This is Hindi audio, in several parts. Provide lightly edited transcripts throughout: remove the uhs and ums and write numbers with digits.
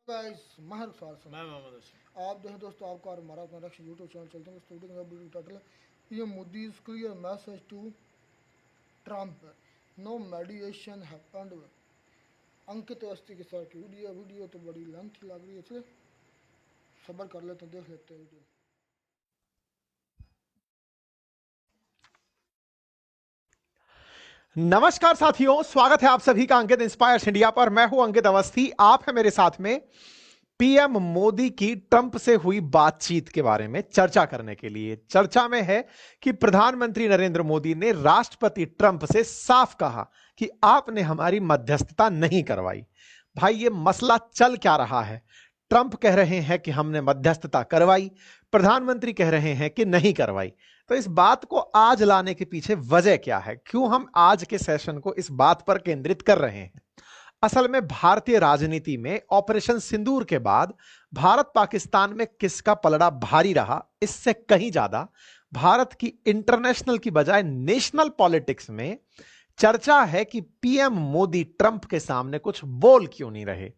गाइस महर सवाल मैं सुनो। मोहम्मद हसन। आप जो है दोस्तों आपका और हमारा अपना नेक्स्ट यूट्यूब चैनल चलते हैं। स्टूडियो का वीडियो टाइटल है PM Modi clear message to Trump, no mediation happened. Ankit Awasthi के साथ की वीडियो तो बड़ी लेंथ लग रही है, इसलिए सब्र कर लेते हैं, देख लेते हैं वीडियो। नमस्कार साथियों, स्वागत है आप सभी का अंकित इंस्पायर्स इंडिया पर। मैं हूं अंकित अवस्थी। आप है मेरे साथ में पीएम मोदी की ट्रंप से हुई बातचीत के बारे में चर्चा करने के लिए। चर्चा में है कि प्रधानमंत्री नरेंद्र मोदी ने राष्ट्रपति ट्रंप से साफ कहा कि आपने हमारी मध्यस्थता नहीं करवाई। भाई, ये मसला चल क्या रहा है? ट्रंप कह रहे हैं कि हमने मध्यस्थता करवाई, प्रधानमंत्री कह रहे हैं कि नहीं करवाई। तो इस बात को आज लाने के पीछे वजह क्या है? क्यों हम आज के सेशन को इस बात पर केंद्रित कर रहे हैं? असल में भारतीय राजनीति में ऑपरेशन सिंदूर के बाद भारत पाकिस्तान में किसका पलड़ा भारी रहा, इससे कहीं ज्यादा भारत की इंटरनेशनल की बजाय नेशनल पॉलिटिक्स में चर्चा है कि पीएम मोदी ट्रंप के सामने कुछ बोल क्यों नहीं रहे।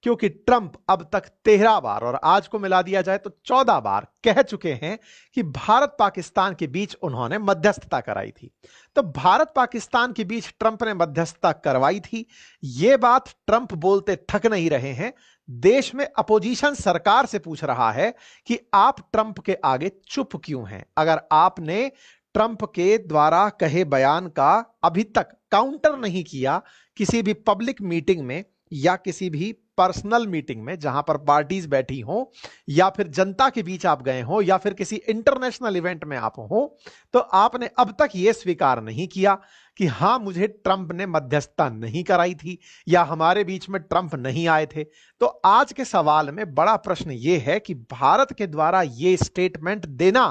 क्योंकि ट्रंप अब तक 13 बार और आज को मिला दिया जाए तो 14 बार कह चुके हैं कि भारत पाकिस्तान के बीच उन्होंने मध्यस्थता कराई थी। तो भारत पाकिस्तान के बीच ट्रंप ने मध्यस्थता करवाई थी, यह बात ट्रंप बोलते थक नहीं रहे हैं। देश में अपोजिशन सरकार से पूछ रहा है कि आप ट्रंप के आगे चुप क्यों हैं? अगर आपने ट्रंप के द्वारा कहे बयान का अभी तक काउंटर नहीं किया किसी भी पब्लिक मीटिंग में या किसी भी पर्सनल मीटिंग में जहां पर पार्टीज बैठी हो, या फिर जनता के बीच आप गए हो, या फिर किसी इंटरनेशनल इवेंट में आप हो, तो आपने अब तक यह स्वीकार नहीं किया कि हां, मुझे ट्रंप ने मध्यस्थता नहीं कराई थी या हमारे बीच में ट्रंप नहीं आए थे। तो आज के सवाल में बड़ा प्रश्न यह है कि भारत के द्वारा यह स्टेटमेंट देना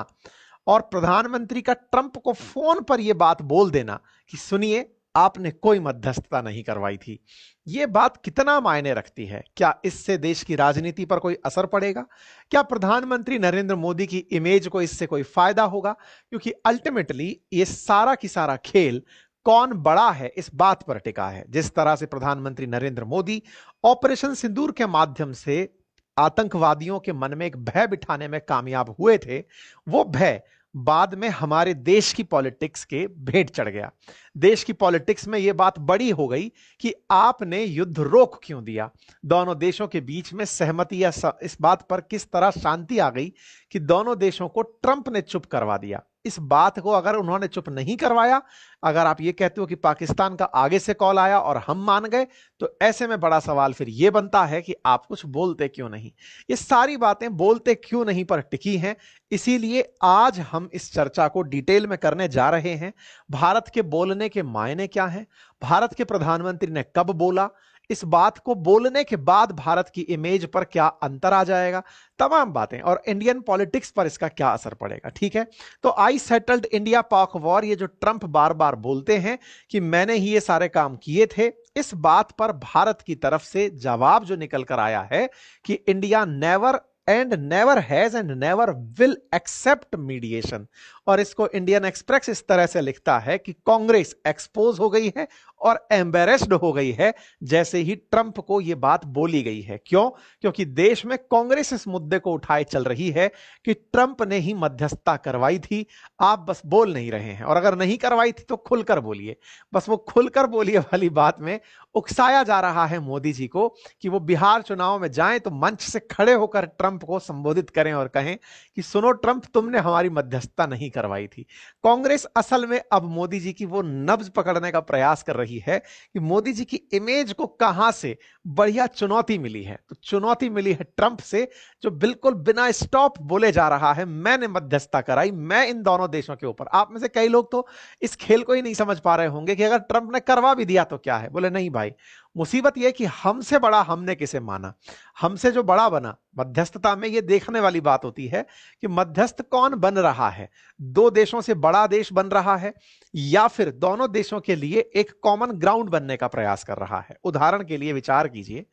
और प्रधानमंत्री का ट्रंप को फोन पर यह बात बोल देना कि सुनिए, आपने कोई मध्यस्थता नहीं करवाई थी, यह बात कितना मायने रखती है? क्या इससे देश की राजनीति पर कोई असर पड़ेगा? क्या प्रधानमंत्री नरेंद्र मोदी की इमेज को इससे कोई फायदा होगा? क्योंकि अल्टीमेटली यह सारा की सारा खेल कौन बड़ा है इस बात पर टिका है। जिस तरह से प्रधानमंत्री नरेंद्र मोदी ऑपरेशन सिंदूर के माध्यम से आतंकवादियों के मन में एक भय बिठाने में कामयाब हुए थे, वो भय बाद में हमारे देश की पॉलिटिक्स के भेंट चढ़ गया। देश की पॉलिटिक्स में यह बात बड़ी हो गई कि आपने युद्ध रोक क्यों दिया। दोनों देशों के बीच में सहमति या इस बात पर किस तरह शांति आ गई कि दोनों देशों को ट्रंप ने चुप करवा दिया। इस बात को अगर उन्होंने चुप नहीं करवाया, अगर आप ये कहते हो कि पाकिस्तान का आगे से कॉल आया और हम मान गए, तो ऐसे में बड़ा सवाल फिर यह बनता है कि आप कुछ बोलते क्यों नहीं। ये सारी बातें बोलते क्यों नहीं पर टिकी हैं। इसीलिए आज हम इस चर्चा को डिटेल में करने जा रहे हैं। भारत के बोलने के मायने क्या हैं, भारत के प्रधानमंत्री ने कब बोला, इस बात को बोलने के बाद भारत की इमेज पर क्या अंतर आ जाएगा, तमाम बातें, और इंडियन पॉलिटिक्स पर इसका क्या असर पड़ेगा। ठीक है, तो आई सेटल्ड इंडिया पाक वॉर, ये जो ट्रंप बार बार बोलते हैं कि मैंने ही ये सारे काम किए थे, इस बात पर भारत की तरफ से जवाब जो निकल कर आया है कि India never and never has and never will accept mediation. और इसको इंडियन एक्सप्रेस इस तरह से लिखता है कि कांग्रेस एक्सपोज हो गई है और एम्बेरेस्ड हो गई है जैसे ही ट्रंप को यह बात बोली गई है। क्यों? क्योंकि देश में कांग्रेस इस मुद्दे को उठाए चल रही है कि ट्रंप ने ही मध्यस्थता करवाई थी, आप बस बोल नहीं रहे हैं, और अगर नहीं करवाई थी तो खुलकर बोलिए। बस वो खुलकर बोलिए वाली बात में उकसाया जा रहा है मोदी जी को कि वो बिहार चुनाव में जाएं तो मंच से खड़े होकर ट्रंप को संबोधित करें और कहें कि सुनो ट्रंप, तुमने हमारी मध्यस्थता नहीं करवाई थी। कांग्रेस असल में अब मोदी जी की वो नब्ज पकड़ने का प्रयास कर रही है कि मोदी जी की इमेज को कहां से बढ़िया चुनौती मिली है। तो चुनौती मिली है ट्रंप से, जो बिल्कुल बिना स्टॉप बोले जा रहा है मैंने मध्यस्थता कराई, मैं इन दोनों देशों के ऊपर। आप में से कई लोग तो इस खेल को ही नहीं समझ पा रहे होंगे कि अगर ट्रंप ने करवा भी दिया तो क्या है। बोले नहीं भाई, मुसीबत यह कि हमसे बड़ा हमने किसे माना, हमसे जो बड़ा बना। मध्यस्थता में यह देखने वाली बात होती है कि मध्यस्थ कौन बन रहा है, दो देशों से बड़ा देश बन रहा है या फिर दोनों देशों के लिए एक कॉमन ग्राउंड बनने का प्रयास कर रहा है। उदाहरण के लिए विचार कीजिए,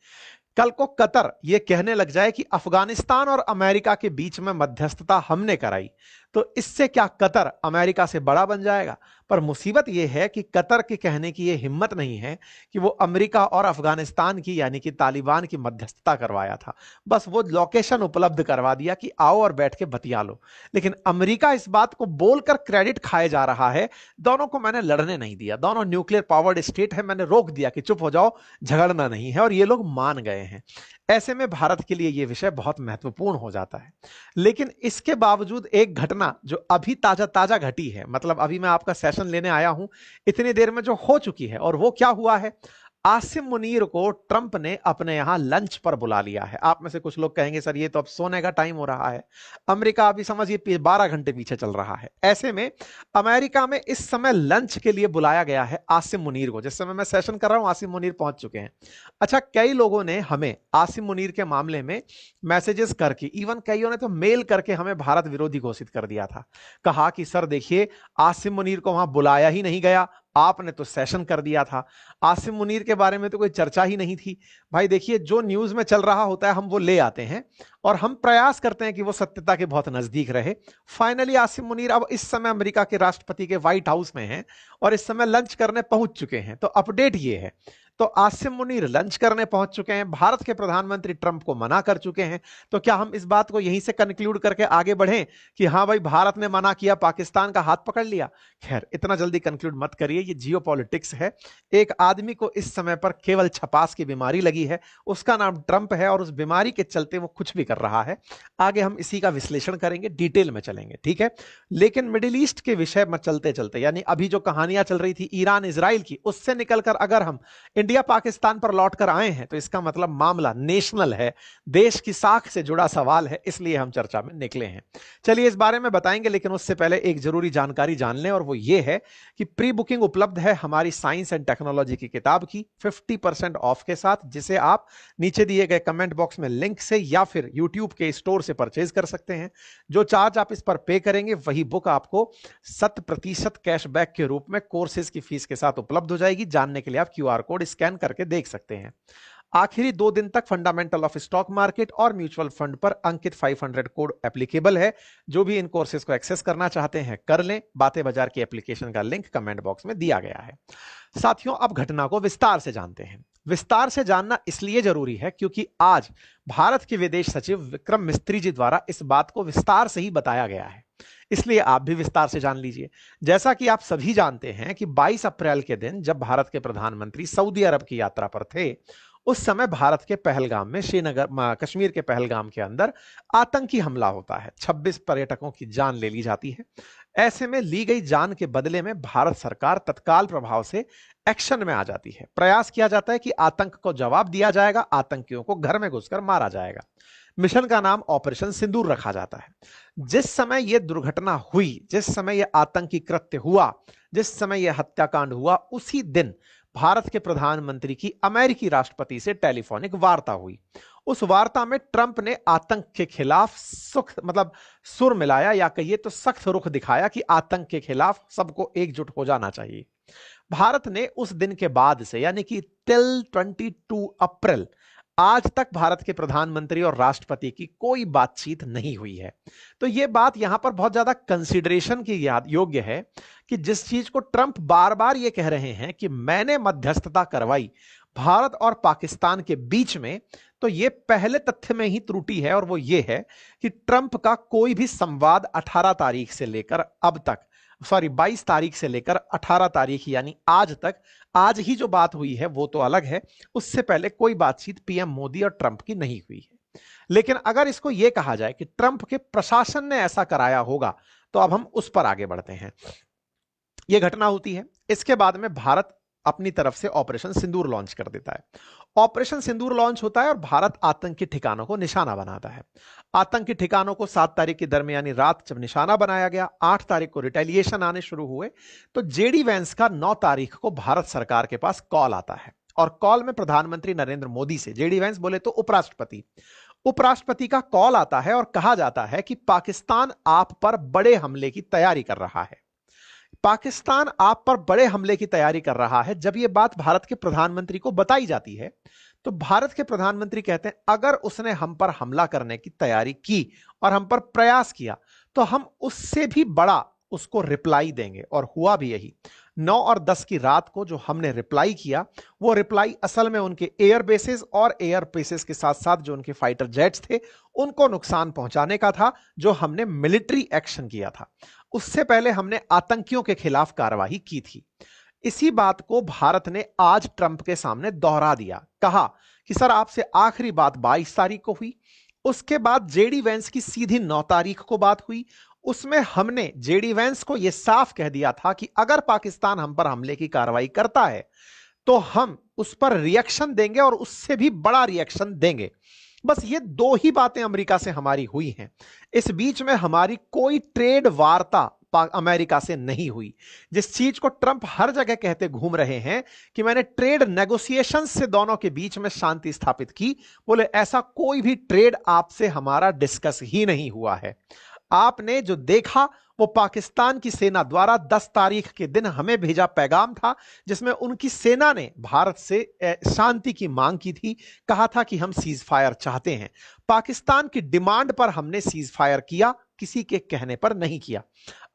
कल को कतर यह कहने लग जाए कि अफगानिस्तान और अमेरिका के बीच में मध्यस्थता हमने कराई, तो इससे क्या कतर अमेरिका से बड़ा बन जाएगा? पर मुसीबत यह है कि कतर के कहने की यह हिम्मत नहीं है कि वो अमेरिका और अफगानिस्तान की यानी कि तालिबान की मध्यस्थता करवाया था। बस वो लोकेशन उपलब्ध करवा दिया कि आओ और बैठ के बतिया लो। लेकिन अमेरिका इस बात को बोलकर क्रेडिट खाए जा रहा है, दोनों को मैंने लड़ने नहीं दिया, दोनों न्यूक्लियर पावर्ड स्टेट है, मैंने रोक दिया कि चुप हो जाओ, झगड़ना नहीं है, और ये लोग मान गए हैं। ऐसे में भारत के लिए यह विषय बहुत महत्वपूर्ण हो जाता है। लेकिन इसके बावजूद एक घटना जो अभी ताजा ताजा घटी है, मतलब अभी मैं आपका सेशन लेने आया हूं, इतनी देर में जो हो चुकी है, और वो क्या हुआ है, आसिम मुनीर को ट्रंप ने अपने यहां लंच पर बुला लिया है। आप में से कुछ लोग कहेंगे सर ये तो अब सोने का टाइम हो रहा है, अमेरिका अभी समझिए 12 घंटे पीछे चल रहा है। ऐसे में अमेरिका में इस समय लंच के लिए बुलाया गया है आसिम मुनीर को। जिस समय मैं सेशन कर रहा हूं आसिम मुनीर पहुंच चुके हैं। अच्छा, कई लोगों ने हमें आसिम मुनीर के मामले में मैसेजेस करके, इवन कईयों ने तो मेल करके हमें भारत विरोधी घोषित कर दिया था। कहा कि सर देखिए, आसिम मुनीर को वहां बुलाया ही नहीं गया, आपने तो सेशन कर दिया था, आसिम मुनीर के बारे में तो कोई चर्चा ही नहीं थी। भाई देखिए, जो न्यूज में चल रहा होता है हम वो ले आते हैं और हम प्रयास करते हैं कि वो सत्यता के बहुत नजदीक रहे। फाइनली आसिम मुनीर अब इस समय अमेरिका के राष्ट्रपति के व्हाइट हाउस में हैं और इस समय लंच करने पहुंच चुके हैं। तो अपडेट ये है, तो आसिम मुनीर लंच करने पहुंच चुके हैं, भारत के प्रधानमंत्री ट्रंप को मना कर चुके हैं। तो क्या हम इस बात को यहीं से कंक्लूड करके आगे बढ़ें कि हाँ भाई भारत ने मना किया, पाकिस्तान का हाथ पकड़ लिया? खैर, इतना जल्दी कंक्लूड मत करिए, ये जियोपॉलिटिक्स है। एक आदमी को इस समय पर केवल छपास की बीमारी लगी है, उसका नाम ट्रंप है, और उस बीमारी के चलते वो कुछ भी कर रहा है। आगे हम इसी का विश्लेषण करेंगे, डिटेल में चलेंगे, ठीक है। लेकिन मिडिल ईस्ट के विषय में चलते चलते, यानी अभी जो कहानियां चल रही थी ईरान इजराइल की, उससे निकलकर अगर हम इंडिया पाकिस्तान पर लौटकर आए हैं तो इसका मतलब मामला नेशनल है, देश की साख से जुड़ा सवाल है, इसलिए हम चर्चा में निकले हैं। चलिए इस बारे में बताएंगे, लेकिन उससे पहले एक जरूरी जानकारी जान लें, और वो ये है कि प्री बुकिंग उपलब्ध है हमारी साइंस एंड टेक्नोलॉजी की किताब की 50% ऑफ के साथ, जिसे आप नीचे दिए गए कमेंट बॉक्स में लिंक से या फिर यूट्यूब के स्टोर से परचेज कर सकते हैं। जो चार्ज आप इस पर पे करेंगे वही बुक आपको 100% कैशबैक के रूप में कोर्सेज की फीस के साथ उपलब्ध हो जाएगी। जानने के लिए आप QR कोड स्कैन करके देख सकते हैं। आखिरी 2 दिन तक फंडामेंटल ऑफ स्टॉक मार्केट और म्यूचुअल फंड पर अंकित 500 कोड एप्लीकेबल है। जो भी इन कोर्सेज को एक्सेस करना चाहते हैं कर लें। बातें बाजार की एप्लीकेशन का लिंक कमेंट बॉक्स में दिया गया है। साथियों, अब घटना को विस्तार से जानते हैं। विस्तार से जानना इसलिए जरूरी है क्योंकि आज भारत के विदेश सचिव विक्रम मिस्त्री जी द्वारा इस बात को विस्तार से ही बताया गया है, इसलिए आप भी विस्तार से जान लीजिए। जैसा कि आप सभी जानते हैं कि 22 अप्रैल के दिन जब भारत के प्रधानमंत्री सऊदी अरब की यात्रा पर थे, उस समय भारत के पहलगाम में, श्रीनगर कश्मीर के पहलगाम के अंदर आतंकी हमला होता है। 26 पर्यटकों की जान ले ली जाती है। ऐसे में ली गई जान के बदले में भारत सरकार तत्काल प्रभाव से एक्शन में आ जाती है। प्रयास किया जाता है कि आतंक को जवाब दिया जाएगा, आतंकियों को घर में घुसकर मारा जाएगा। मिशन का नाम ऑपरेशन सिंदूर रखा जाता है। जिस समय यह दुर्घटना हुई, जिस समय यह आतंकी कृत्य हुआ, जिस समय यह हत्याकांड हुआ, उसी दिन भारत के प्रधानमंत्री की अमेरिकी राष्ट्रपति से टेलीफोनिक वार्ता हुई। उस वार्ता में ट्रंप ने आतंक के खिलाफ सुर मिलाया, या कहिए तो सख्त रुख दिखाया कि आतंक के खिलाफ सबको एकजुट हो जाना चाहिए। भारत ने उस दिन के बाद से, यानी कि टिल 22 अप्रैल, आज तक भारत के प्रधानमंत्री और राष्ट्रपति की कोई बातचीत नहीं हुई है। तो यह बात यहां पर बहुत ज्यादा कंसीडरेशन की योग्य है कि जिस चीज को ट्रंप बार बार यह कह रहे हैं कि मैंने मध्यस्थता करवाई भारत और पाकिस्तान के बीच में, तो यह पहले तथ्य में ही त्रुटि है, और वो ये है कि ट्रंप का कोई भी संवाद 18 तारीख से लेकर अब तक, 22 तारीख से लेकर 18 तारीख यानी आज तक, आज ही जो बात हुई है वो तो अलग है, उससे पहले कोई बातचीत पीएम मोदी और ट्रंप की नहीं हुई है। लेकिन अगर इसको यह कहा जाए कि ट्रंप के प्रशासन ने ऐसा कराया होगा, तो अब हम उस पर आगे बढ़ते हैं। यह घटना होती है, इसके बाद में भारत अपनी तरफ से ऑपरेशन सिंदूर लॉन्च कर देता है। ऑपरेशन सिंदूर लॉन्च होता है और भारत आतंकी ठिकानों को निशाना बनाता है। आतंकी ठिकानों को 7 तारीख की दरमियानी रात जब निशाना बनाया गया, 8 तारीख को रिटेलिएशन आने शुरू हुए, तो जेडी वैंस का 9 तारीख को भारत सरकार के पास कॉल आता है, और कॉल में प्रधानमंत्री नरेंद्र मोदी से, जेडी वैंस बोले तो उपराष्ट्रपति का कॉल आता है, और कहा जाता है कि पाकिस्तान आप पर बड़े हमले की तैयारी कर रहा है। पाकिस्तान आप पर बड़े हमले की तैयारी कर रहा है। जब यह बात भारत के प्रधानमंत्री को बताई जाती है, तो भारत के प्रधानमंत्री कहते हैं अगर उसने हम पर हमला करने की तैयारी की और हम पर प्रयास किया, तो हम उससे भी बड़ा उसको रिप्लाई देंगे। और हुआ भी यही। 9 और 10 की रात को जो हमने रिप्लाई किया, वो रिप्लाई असल में उनके एयर बेसेस और एयर बेसेस के साथ साथ जो उनके फाइटर जेट्स थे उनको नुकसान पहुंचाने का था, जो हमने मिलिट्री एक्शन किया था। उससे पहले हमने आतंकियों के खिलाफ कार्रवाई की थी। इसी बात को भारत ने आज ट्रंप के सामने दोहरा दिया। कहा कि सर आपसे आखिरी बात 22 तारीख को हुई, उसके बाद जेडी वेंस की सीधी 9 तारीख को बात हुई। उसमें हमने जेडी वेंस को यह साफ कह दिया था कि अगर पाकिस्तान हम पर हमले की कार्रवाई करता है तो हम उस पर रिएक्शन देंगे और उससे भी बड़ा रिएक्शन देंगे। बस ये 2 ही बातें अमेरिका से हमारी हुई हैं। इस बीच में हमारी कोई ट्रेड वार्ता अमेरिका से नहीं हुई। जिस चीज को ट्रंप हर जगह कहते घूम रहे हैं कि मैंने ट्रेड नेगोशिएशन से दोनों के बीच में शांति स्थापित की, बोले ऐसा कोई भी ट्रेड आपसे हमारा डिस्कस ही नहीं हुआ है। आपने जो देखा वो पाकिस्तान की सेना द्वारा 10 तारीख के दिन हमें भेजा पैगाम था, जिसमें उनकी सेना ने भारत से शांति की मांग की थी। कहा था कि हम सीज फायर चाहते हैं। पाकिस्तान की डिमांड पर हमने सीज फायर किया, किसी के कहने पर नहीं किया।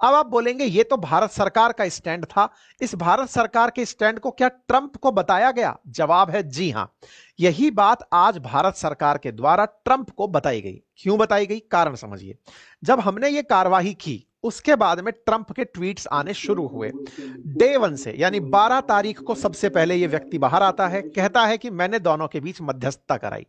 अब आप बोलेंगे ये तो भारत सरकार का स्टैंड था। इस भारत सरकार के स्टैंड को क्या ट्रंप को बताया गया? जवाब है जी हां। यही बात आज भारत सरकार के द्वारा ट्रंप को बताई गई। क्यों बताई गई? कारण समझिए। जब हमने ये कार्यवाही की उसके बाद में ट्रंप के ट्वीट्स आने शुरू हुए। डे 1 से, यानी 12 तारीख को सबसे पहले यह व्यक्ति बाहर आता है, कहता है कि मैंने दोनों के बीच मध्यस्थता कराई।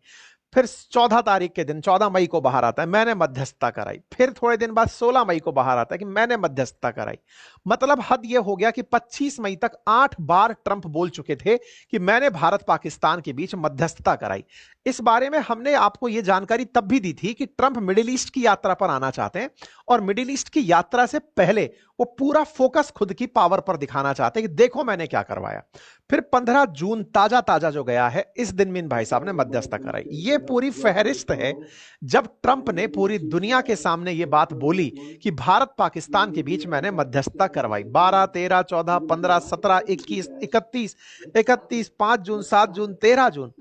फिर 14 तारीख के दिन 14 मई को बाहर आता है, मैंने मध्यस्थता कराई। फिर थोड़े दिन बाद 16 मई को बाहर आता है कि मैंने मध्यस्थता कराई। मतलब हद यह हो गया कि 25 मई तक 8 बार ट्रंप बोल चुके थे कि मैंने भारत पाकिस्तान के बीच मध्यस्थता कराई। इस बारे में हमने आपको यह जानकारी तब भी दी थी कि ट्रंप मिडिल ईस्ट की यात्रा पर आना चाहते हैं और मिडिल ईस्ट की यात्रा से पहले वो पूरा फोकस खुद की पावर पर दिखाना चाहते हैं कि देखो मैंने क्या करवाया। फिर 15 जून ताजा जो गया है, इस दिन मिन भाई साहब ने मध्यस्थता कराई। ये पूरी फहरिस्त है जब ट्रंप ने पूरी दुनिया के सामने यह बात बोली कि भारत पाकिस्तान के बीच मैंने मध्यस्थता करवाई। 12, 13, 14, 15, 17, 21, 31, 5 जून, 7 जून, 13 जून,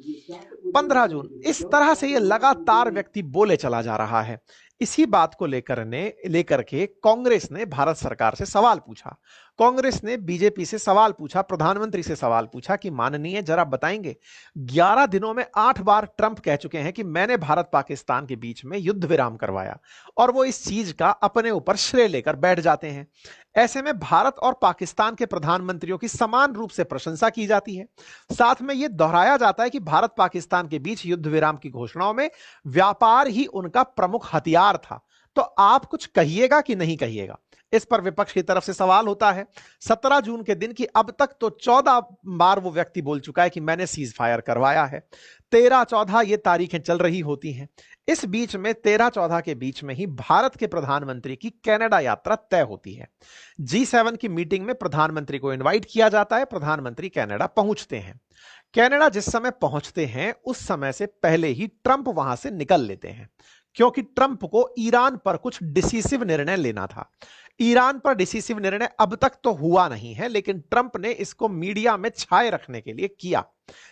15 जून, इस तरह से यह लगातार व्यक्ति बोले चला जा रहा है। इसी बात को लेकर के कांग्रेस ने भारत सरकार से सवाल पूछा। कांग्रेस ने बीजेपी से सवाल पूछा, प्रधानमंत्री से सवाल पूछा कि माननीय जरा बताएंगे, 11 दिनों में 8 बार ट्रंप कह चुके हैं कि मैंने भारत पाकिस्तान के बीच में युद्ध विराम करवाया, और वो इस चीज का अपने ऊपर श्रेय लेकर बैठ जाते हैं। ऐसे में भारत और पाकिस्तान के प्रधानमंत्रियों की समान रूप से प्रशंसा की जाती है। साथ में यह दोहराया जाता है कि भारत पाकिस्तान के बीच युद्ध विराम की घोषणाओं में व्यापार ही उनका प्रमुख हथियार था। तो आप कुछ कहिएगा कि नहीं कहिएगा? इस पर विपक्ष की तरफ से सवाल होता है 17 जून के दिन की अब तक तो 14 बार वो व्यक्ति बोल चुका है कि मैंने सीज फायर करवाया है। 13, 14 ये तारीखें चल रही होती हैं। इस बीच में 13, 14 के बीच में ही भारत के प्रधानमंत्री की कनाडा यात्रा तय होती है। G7 की मीटिंग में प्रधानमंत्री को इनवाइट किया जाता है। प्रधानमंत्री कनाडा पहुंचते हैं। कनाडा जिस समय पहुंचते हैं उस समय से पहले ही ट्रंप वहां से निकल लेते हैं, क्योंकि ट्रंप को ईरान पर कुछ डिसीसिव निर्णय लेना था। ईरान पर डिसीसिव निर्णय अब तक तो हुआ नहीं है, लेकिन ट्रंप ने इसको मीडिया में छाए रखने के लिए किया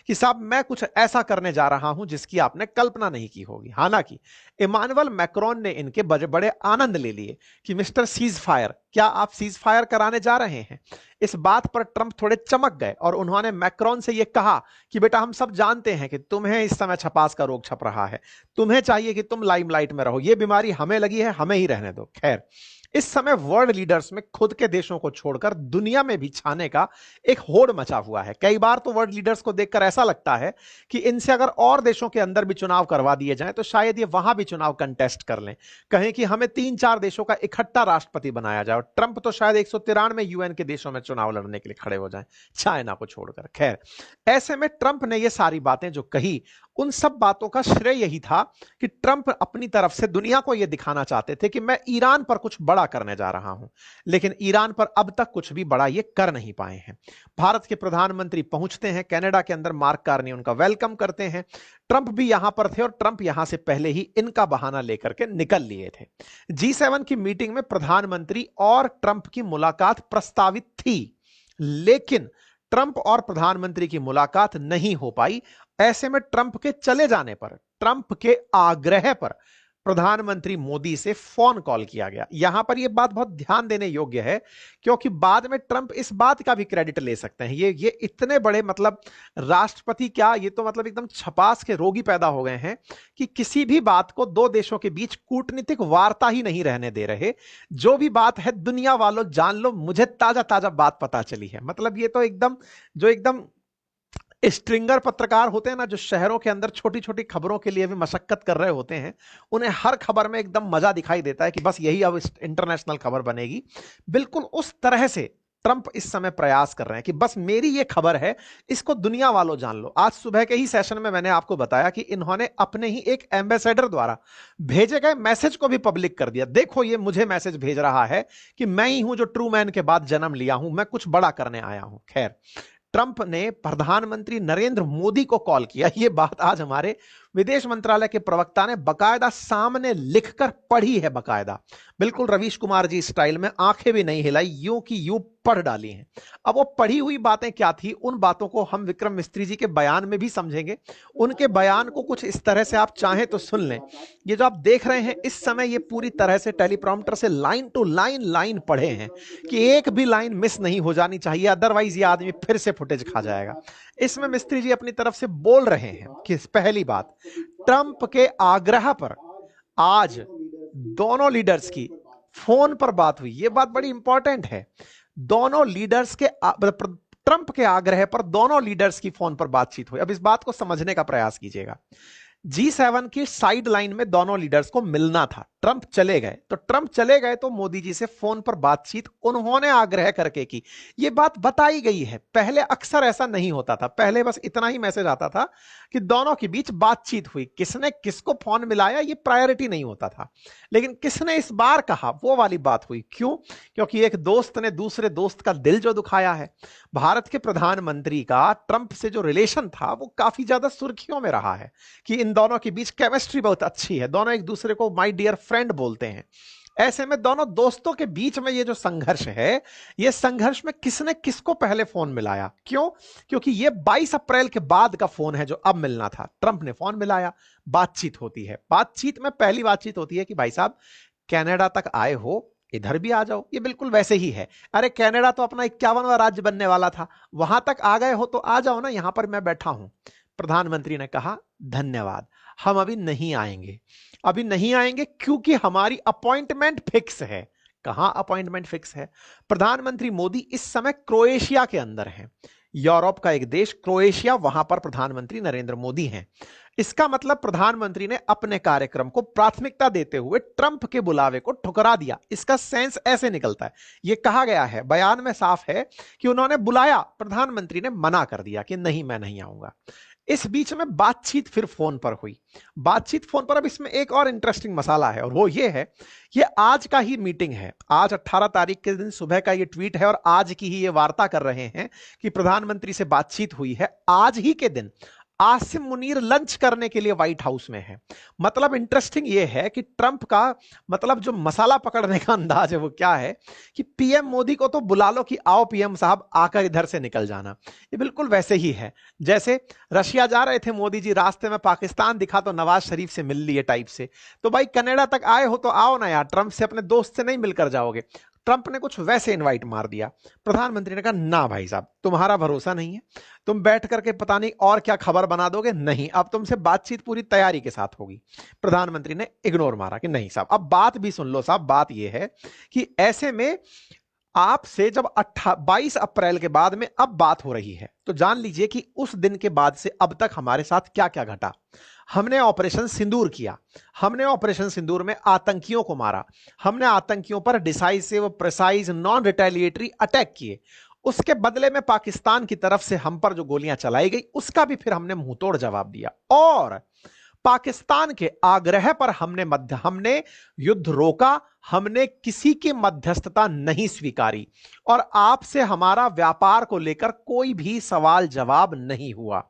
कि साहब मैं कुछ ऐसा करने जा रहा हूं जिसकी आपने कल्पना नहीं की होगी। हालांकि इमानुएल मैक्रोन ने इनके बड़े बड़े आनंद ले लिए कि मिस्टर सीज फायर, क्या आप सीज फायर कराने जा रहे हैं? इस बात पर ट्रंप थोड़े चमक गए और उन्होंने मैक्रोन से यह कहा कि बेटा हम सब जानते हैं कि तुम्हें इस समय छपास का रोग छप रहा है, तुम्हें चाहिए कि तुम लाइमलाइट में रहो, यह बीमारी हमें लगी है, हमें ही रहने दो। खैर, इस समय वर्ल्ड लीडर्स में खुद के देशों को छोड़कर दुनिया में भी छाने का एक होड़ मचा हुआ है। कई बार तो वर्ल्ड लीडर्स को देखकर ऐसा लगता है कि इनसे अगर और देशों के अंदर भी चुनाव करवा दिए जाएं तो शायद ये वहां भी चुनाव कंटेस्ट कर लें, कहें कि हमें 3-4 देशों का इकट्ठा राष्ट्रपति बनाया जाए। और ट्रंप तो शायद 193 यूएन के देशों में चुनाव लड़ने के लिए खड़े हो जाएं, चाइना को छोड़कर। खैर, ऐसे में ट्रंप ने ये सारी बातें जो कही, उन सब बातों का श्रेय यही था कि ट्रंप अपनी तरफ से दुनिया को यह दिखाना चाहते थे कि मैं ईरान पर कुछ बड़ा करने जा रहा हूं, लेकिन ईरान पर अब तक कुछ भी बड़ा ये कर नहीं पाए हैं। भारत के प्रधानमंत्री पहुंचते हैं कनाडा के अंदर, मार्क कार्नी उनका वेलकम करते हैं। ट्रंप भी यहां पर थे और ट्रंप यहां से पहले ही इनका बहाना लेकर के निकल लिए थे। G7 की मीटिंग में प्रधानमंत्री और ट्रंप की मुलाकात प्रस्तावित थी, लेकिन ट्रंप और प्रधानमंत्री की मुलाकात नहीं हो पाई। ऐसे में ट्रंप के चले जाने पर, ट्रंप के आग्रह पर प्रधानमंत्री मोदी से फोन कॉल किया गया। यहां पर यह बात बहुत ध्यान देने योग्य है, क्योंकि बाद में ट्रंप इस बात का भी क्रेडिट ले सकते हैं। ये इतने बड़े मतलब राष्ट्रपति क्या, ये तो मतलब एकदम छपास के रोगी पैदा हो गए हैं कि किसी भी बात को दो देशों के बीच कूटनीतिक वार्ता ही नहीं रहने दे रहे। जो भी बात है दुनिया वालों जान लो, मुझे ताजा ताजा बात पता चली है। मतलब ये तो एकदम स्ट्रिंगर पत्रकार होते हैं ना, जो शहरों के अंदर छोटी छोटी खबरों के लिए भी मशक्कत कर रहे होते हैं, उन्हें हर खबर में एकदम मजा दिखाई देता है कि बस यही अब इंटरनेशनल खबर बनेगी। बिल्कुल उस तरह से ट्रंप इस समय प्रयास कर रहे हैं कि बस मेरी ये खबर है, इसको दुनिया वालों जान लो। आज सुबह के ही सेशन में मैंने आपको बताया कि इन्होंने अपने ही एक एम्बेसडर द्वारा भेजे गए मैसेज को भी पब्लिक कर दिया। देखो ये मुझे मैसेज भेज रहा है कि मैं ही हूं जो ट्रू मैन के बाद जन्म लिया हूं, मैं कुछ बड़ा करने आया हूं। खैर, ट्रंप ने प्रधानमंत्री नरेंद्र मोदी को कॉल किया। यह बात आज हमारे विदेश मंत्रालय के प्रवक्ता ने बकायदा सामने लिखकर पढ़ी है, बकायदा बिल्कुल रवीश कुमार जी स्टाइल में, आंखें भी नहीं हिलाई, यूं की यूं पढ़ डाली हैं। अब वो पढ़ी हुई बातें क्या थी, उन बातों को हम विक्रम मिस्त्री जी के बयान में भी समझेंगे। उनके बयान को कुछ इस तरह से आप चाहें तो सुन लें। ये जो आप देख रहे हैं इस समय, ये पूरी तरह से टेलीप्रॉम्प्टर से लाइन टू लाइन पढ़े हैं कि एक भी लाइन मिस नहीं हो जानी चाहिए, अदरवाइज ये आदमी फिर से फुटेज खा जाएगा। इसमें मिस्त्री जी अपनी तरफ से बोल रहे हैं कि पहली बात, ट्रंप के आग्रह पर आज दोनों लीडर्स की फोन पर बात हुई। यह बात बड़ी इंपॉर्टेंट है। दोनों लीडर्स के ट्रंप के आग्रह पर दोनों लीडर्स की फोन पर बातचीत हुई। अब इस बात को समझने का प्रयास कीजिएगा। G7 की साइड लाइन में दोनों लीडर्स को मिलना था, ट्रंप चले गए तो मोदी जी से फोन पर बातचीत उन्होंने आग्रह करके की। यह बात बताई गई है। पहले अक्सर ऐसा नहीं होता था, पहले बस इतना ही मैसेज आता था कि दोनों के बीच बातचीत हुई, किसने किसको फोन मिलाया ये प्रायोरिटी नहीं होता था। लेकिन किसने इस बार कहा, वो वाली बात हुई। क्यों? क्योंकि एक दोस्त ने दूसरे दोस्त का दिल जो दुखाया है। भारत के प्रधानमंत्री का ट्रंप से जो रिलेशन था वो काफी ज्यादा सुर्खियों में रहा है कि इन दोनों के बीच केमिस्ट्री बहुत अच्छी है, दोनों एक दूसरे को माय डियर फ्रेंड बोलते हैं। ऐसे में दोनों दोस्तों के बीच में ये जो संघर्ष है, ये संघर्ष में किसने किसको पहले फोन मिलाया? क्यों? क्योंकि ये 22 अप्रैल के बाद का फोन है जो अब मिलना था। ट्रंप ने फोन मिलाया, बातचीत होती है। बातचीत में पहली बातचीत होती है कि भाई साहब कनाडा तक आए हो, इधर भी आ जाओ। ये बिल्कुल वैसे ही है, अरे कनाडा तो अपना 51वां राज्य बनने वाला था, वहां तक आ गए हो तो आ जाओ ना, यहां पर मैं बैठा हूं। प्रधानमंत्री ने कहा धन्यवाद, हम अभी नहीं आएंगे क्योंकि हमारी अपॉइंटमेंट फिक्स है। कहां अपॉइंटमेंट फिक्स है? प्रधानमंत्री मोदी इस समय क्रोएशिया के अंदर हैं, यूरोप का एक देश क्रोएशिया, वहां पर प्रधानमंत्री नरेंद्र मोदी हैं। इसका मतलब प्रधानमंत्री ने अपने कार्यक्रम को प्राथमिकता देते हुए ट्रंप के बुलावे को ठुकरा दिया। इसका सेंस ऐसे निकलता है, यह कहा गया है बयान में, साफ है कि उन्होंने बुलाया, प्रधानमंत्री ने मना कर दिया कि नहीं मैं नहीं आऊंगा। इस बीच में बातचीत फिर फोन पर हुई, बातचीत फोन पर। अब इसमें एक और इंटरेस्टिंग मसाला है और वो ये है, ये आज का ही मीटिंग है, आज 18 तारीख के दिन सुबह का ये ट्वीट है और आज की ही ये वार्ता कर रहे हैं कि प्रधानमंत्री से बातचीत हुई है। आज ही के दिन आसिम मुनीर लंच करने के लिए व्हाइट हाउस में है। मतलब इंटरेस्टिंग ये है कि ट्रंप का मतलब जो मसाला पकड़ने का अंदाज है वो क्या है कि पीएम मोदी को तो बुला लो कि आओ पीएम साहब आकर इधर से निकल जाना। ये बिल्कुल वैसे ही है जैसे रशिया जा रहे थे मोदी जी, रास्ते में पाकिस्तान दिखा तो नवाज शरीफ से मिल लिए टाइप से। तो भाई कनाडा तक आए हो तो आओ ना यार, ट्रंप से अपने दोस्त से नहीं मिलकर जाओगे। ट्रंप ने कुछ वैसे इनवाइट मार दिया। प्रधानमंत्री ने कहा ना भाई साहब, तुम्हारा भरोसा नहीं है, तुम बैठ करके पता नहीं और क्या खबर बना दोगे, नहीं अब तुमसे बातचीत पूरी तैयारी के साथ होगी। प्रधानमंत्री ने इग्नोर मारा कि नहीं साहब, अब बात भी सुन लो साहब। बात यह है कि ऐसे में आपसे जब 22 अप्रैल के बाद में अब बात हो रही है तो जान लीजिए कि उस दिन के बाद से अब तक हमारे साथ क्या क्या घटा। हमने ऑपरेशन सिंदूर किया, हमने ऑपरेशन सिंदूर में आतंकियों को मारा, हमने आतंकियों पर decisive, precise, non retaliatory attack किए। उसके बदले में पाकिस्तान की तरफ से हम पर जो गोलियां चलाई गई उसका भी फिर हमने मुंहतोड़ जवाब दिया। और पाकिस्तान के आग्रह पर हमने युद्ध रोका, हमने किसी की मध्यस्थता नहीं स्वीकारी और आपसे हमारा व्यापार को लेकर कोई भी सवाल जवाब नहीं हुआ।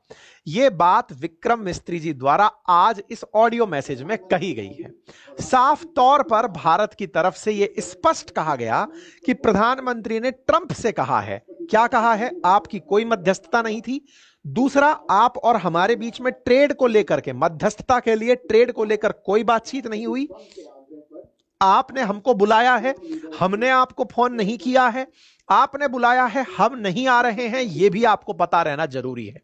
यह बात विक्रम मिस्त्री जी द्वारा आज इस ऑडियो मैसेज में कही गई है। साफ तौर पर भारत की तरफ से यह स्पष्ट कहा गया कि प्रधानमंत्री ने ट्रंप से कहा है, क्या कहा है? आपकी कोई मध्यस्थता नहीं थी, दूसरा, आप और हमारे बीच में ट्रेड को लेकर के, मध्यस्थता के लिए ट्रेड को लेकर कोई बातचीत नहीं हुई। आपने हमको बुलाया है, हमने आपको फोन नहीं किया है। आपने बुलाया है, हम नहीं आ रहे हैं, यह भी आपको पता रहना जरूरी है।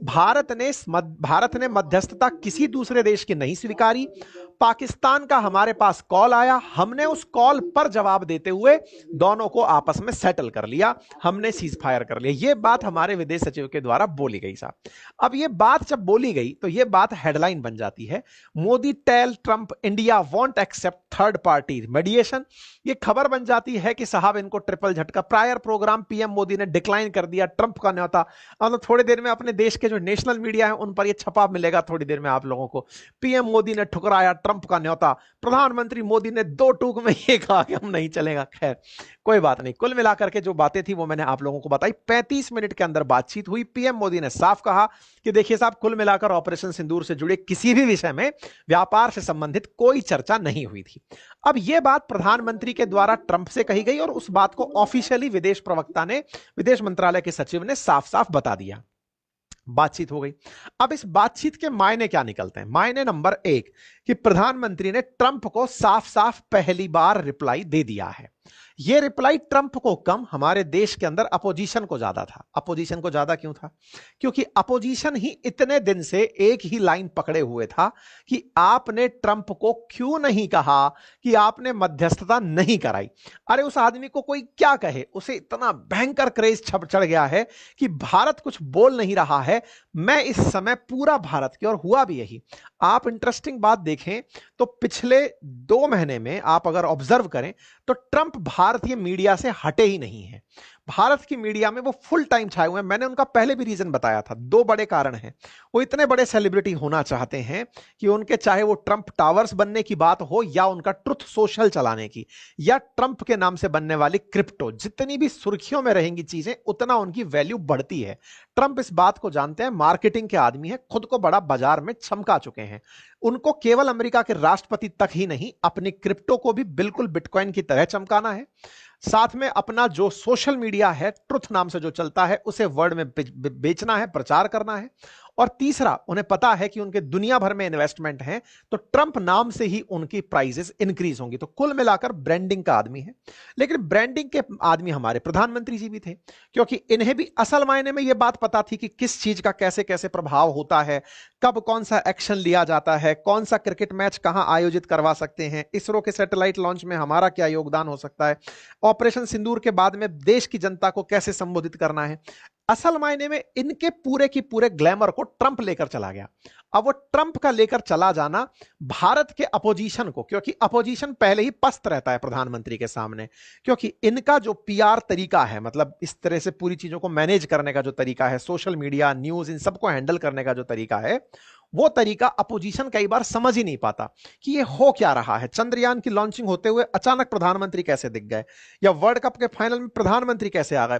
भारत ने मध्यस्थता किसी दूसरे देश की नहीं स्वीकारी। पाकिस्तान का हमारे पास कॉल आया, हमने उस कॉल पर जवाब देते हुए दोनों को आपस में सेटल कर लिया, हमने सीज फायर कर लिया। यह बात हमारे विदेश सचिव के द्वारा बोली गई साहब। अब यह बात जब बोली गई तो यह बात हेडलाइन बन जाती है, Modi tell Trump India won't accept third party mediation. यह खबर बन जाती है कि साहब इनको ट्रिपल झटका। प्रायर प्रोग्राम पीएम मोदी ने डिक्लाइन कर दिया ट्रंप का न्योता। मतलब थोड़ी देर में अपने देश के जो नेशनल मीडिया है उन पर यह छपा मिलेगा थोड़ी देर में आप लोगों को। पीएम मोदी ने ठुकराया ट्रंप का न्योता। प्रधानमंत्री मोदी ने दो टूक में यह कहा कि हम नहीं चलेगा। खैर कोई बात नहीं, कुल मिलाकर के जो बातें थी वो मैंने आप लोगों को बताई। 35 मिनट के अंदर बातचीत हुई। पीएम मोदी ने साफ कहा कि देखिए साहब, कुल मिलाकर ऑपरेशन सिंदूर से जुड़े किसी भी विषय में व्यापार से संबंधित कोई चर्चा नहीं हुई थी। अब यह बात प्रधानमंत्री के द्वारा ट्रंप से कही गई और उस बात को ऑफिशियली विदेश प्रवक्ता ने, विदेश मंत्रालय के सचिव ने साफ साफ बता दिया। बातचीत हो गई। अब इस बातचीत के मायने क्या निकलते हैं? मायने नंबर 1 कि प्रधानमंत्री ने ट्रंप को साफ साफ पहली बार रिप्लाई दे दिया है। यह रिप्लाई ट्रंप को कम, हमारे देश के अंदर अपोजिशन को ज्यादा था। अपोजिशन को ज्यादा क्यों था? क्योंकि अपोजिशन ही इतने दिन से एक ही लाइन पकड़े हुए था कि आपने ट्रंप को क्यों नहीं कहा कि आपने मध्यस्थता नहीं कराई। अरे उस आदमी को कोई क्या कहे, उसे इतना भयंकर क्रेज चढ़ गया है कि भारत कुछ बोल नहीं रहा है। मैं इस समय पूरा भारत की, और हुआ भी यही। आप इंटरेस्टिंग बात देखें तो पिछले 2 महीने में आप अगर ऑब्जर्व करें तो ट्रंप भारतीय मीडिया से हटे ही नहीं है। भारत की मीडिया में वो फुल टाइम छाए हुए हैं। मैंने उनका पहले भी रीजन बताया था। 2 बड़े कारण हैं। वो इतने बड़े सेलिब्रिटी होना चाहते हैं कि उनके, चाहे वो ट्रंप टावर्स बनने की बात हो या उनका ट्रुथ सोशल चलाने की या ट्रंप के नाम से बनने वाली क्रिप्टो, जितनी भी सुर्खियों में रहेंगी चीजें उतना उनकी वैल्यू बढ़ती है। ट्रंप इस बात को जानते हैं, मार्केटिंग के आदमी है, खुद को बड़ा बाजार में चमका चुके हैं। उनको केवल अमेरिका के राष्ट्रपति तक ही नहीं, अपनी क्रिप्टो को भी बिल्कुल बिटकॉइन की तरह चमकाना है। साथ में अपना जो सोशल मीडिया है, ट्रुथ नाम से जो चलता है, उसे वर्ल्ड में बेचना है, प्रचार करना है। और तीसरा, उन्हें पता है कि उनके दुनिया भर में इन्वेस्टमेंट है तो ट्रंप नाम से ही उनकी प्राइसेस इंक्रीज होंगी। तो कुल मिलाकर ब्रांडिंग का आदमी है। लेकिन ब्रांडिंग के आदमी हमारे प्रधानमंत्री जी भी थे, क्योंकि इन्हें भी असल मायने में यह बात पता थी कि किस चीज का कैसे कैसे प्रभाव होता है, कब कौन सा एक्शन लिया जाता है, कौन सा क्रिकेट मैच कहां आयोजित करवा सकते हैं, इसरो के सैटेलाइट लॉन्च में हमारा क्या योगदान हो सकता है, ऑपरेशन सिंदूर के बाद में देश की जनता को कैसे संबोधित करना है। असल मायने में इनके पूरे की पूरे ग्लैमर को ट्रंप लेकर चला गया। अब वो ट्रंप का लेकर चला जाना भारत के अपोजिशन को, क्योंकि अपोजिशन पहले ही पस्त रहता है प्रधानमंत्री के सामने, क्योंकि इनका जो पीआर तरीका है, मतलब इस तरह से पूरी चीजों को मैनेज करने का जो तरीका है, सोशल मीडिया, न्यूज, इन सबको हैंडल करने का जो तरीका है, वो तरीका अपोजिशन कई बार समझ ही नहीं पाता कि ये हो क्या रहा है। चंद्रयान की लॉन्चिंग होते हुए अचानक प्रधानमंत्री कैसे दिख गए, या वर्ल्ड कप के फाइनल में प्रधानमंत्री कैसे आ गए,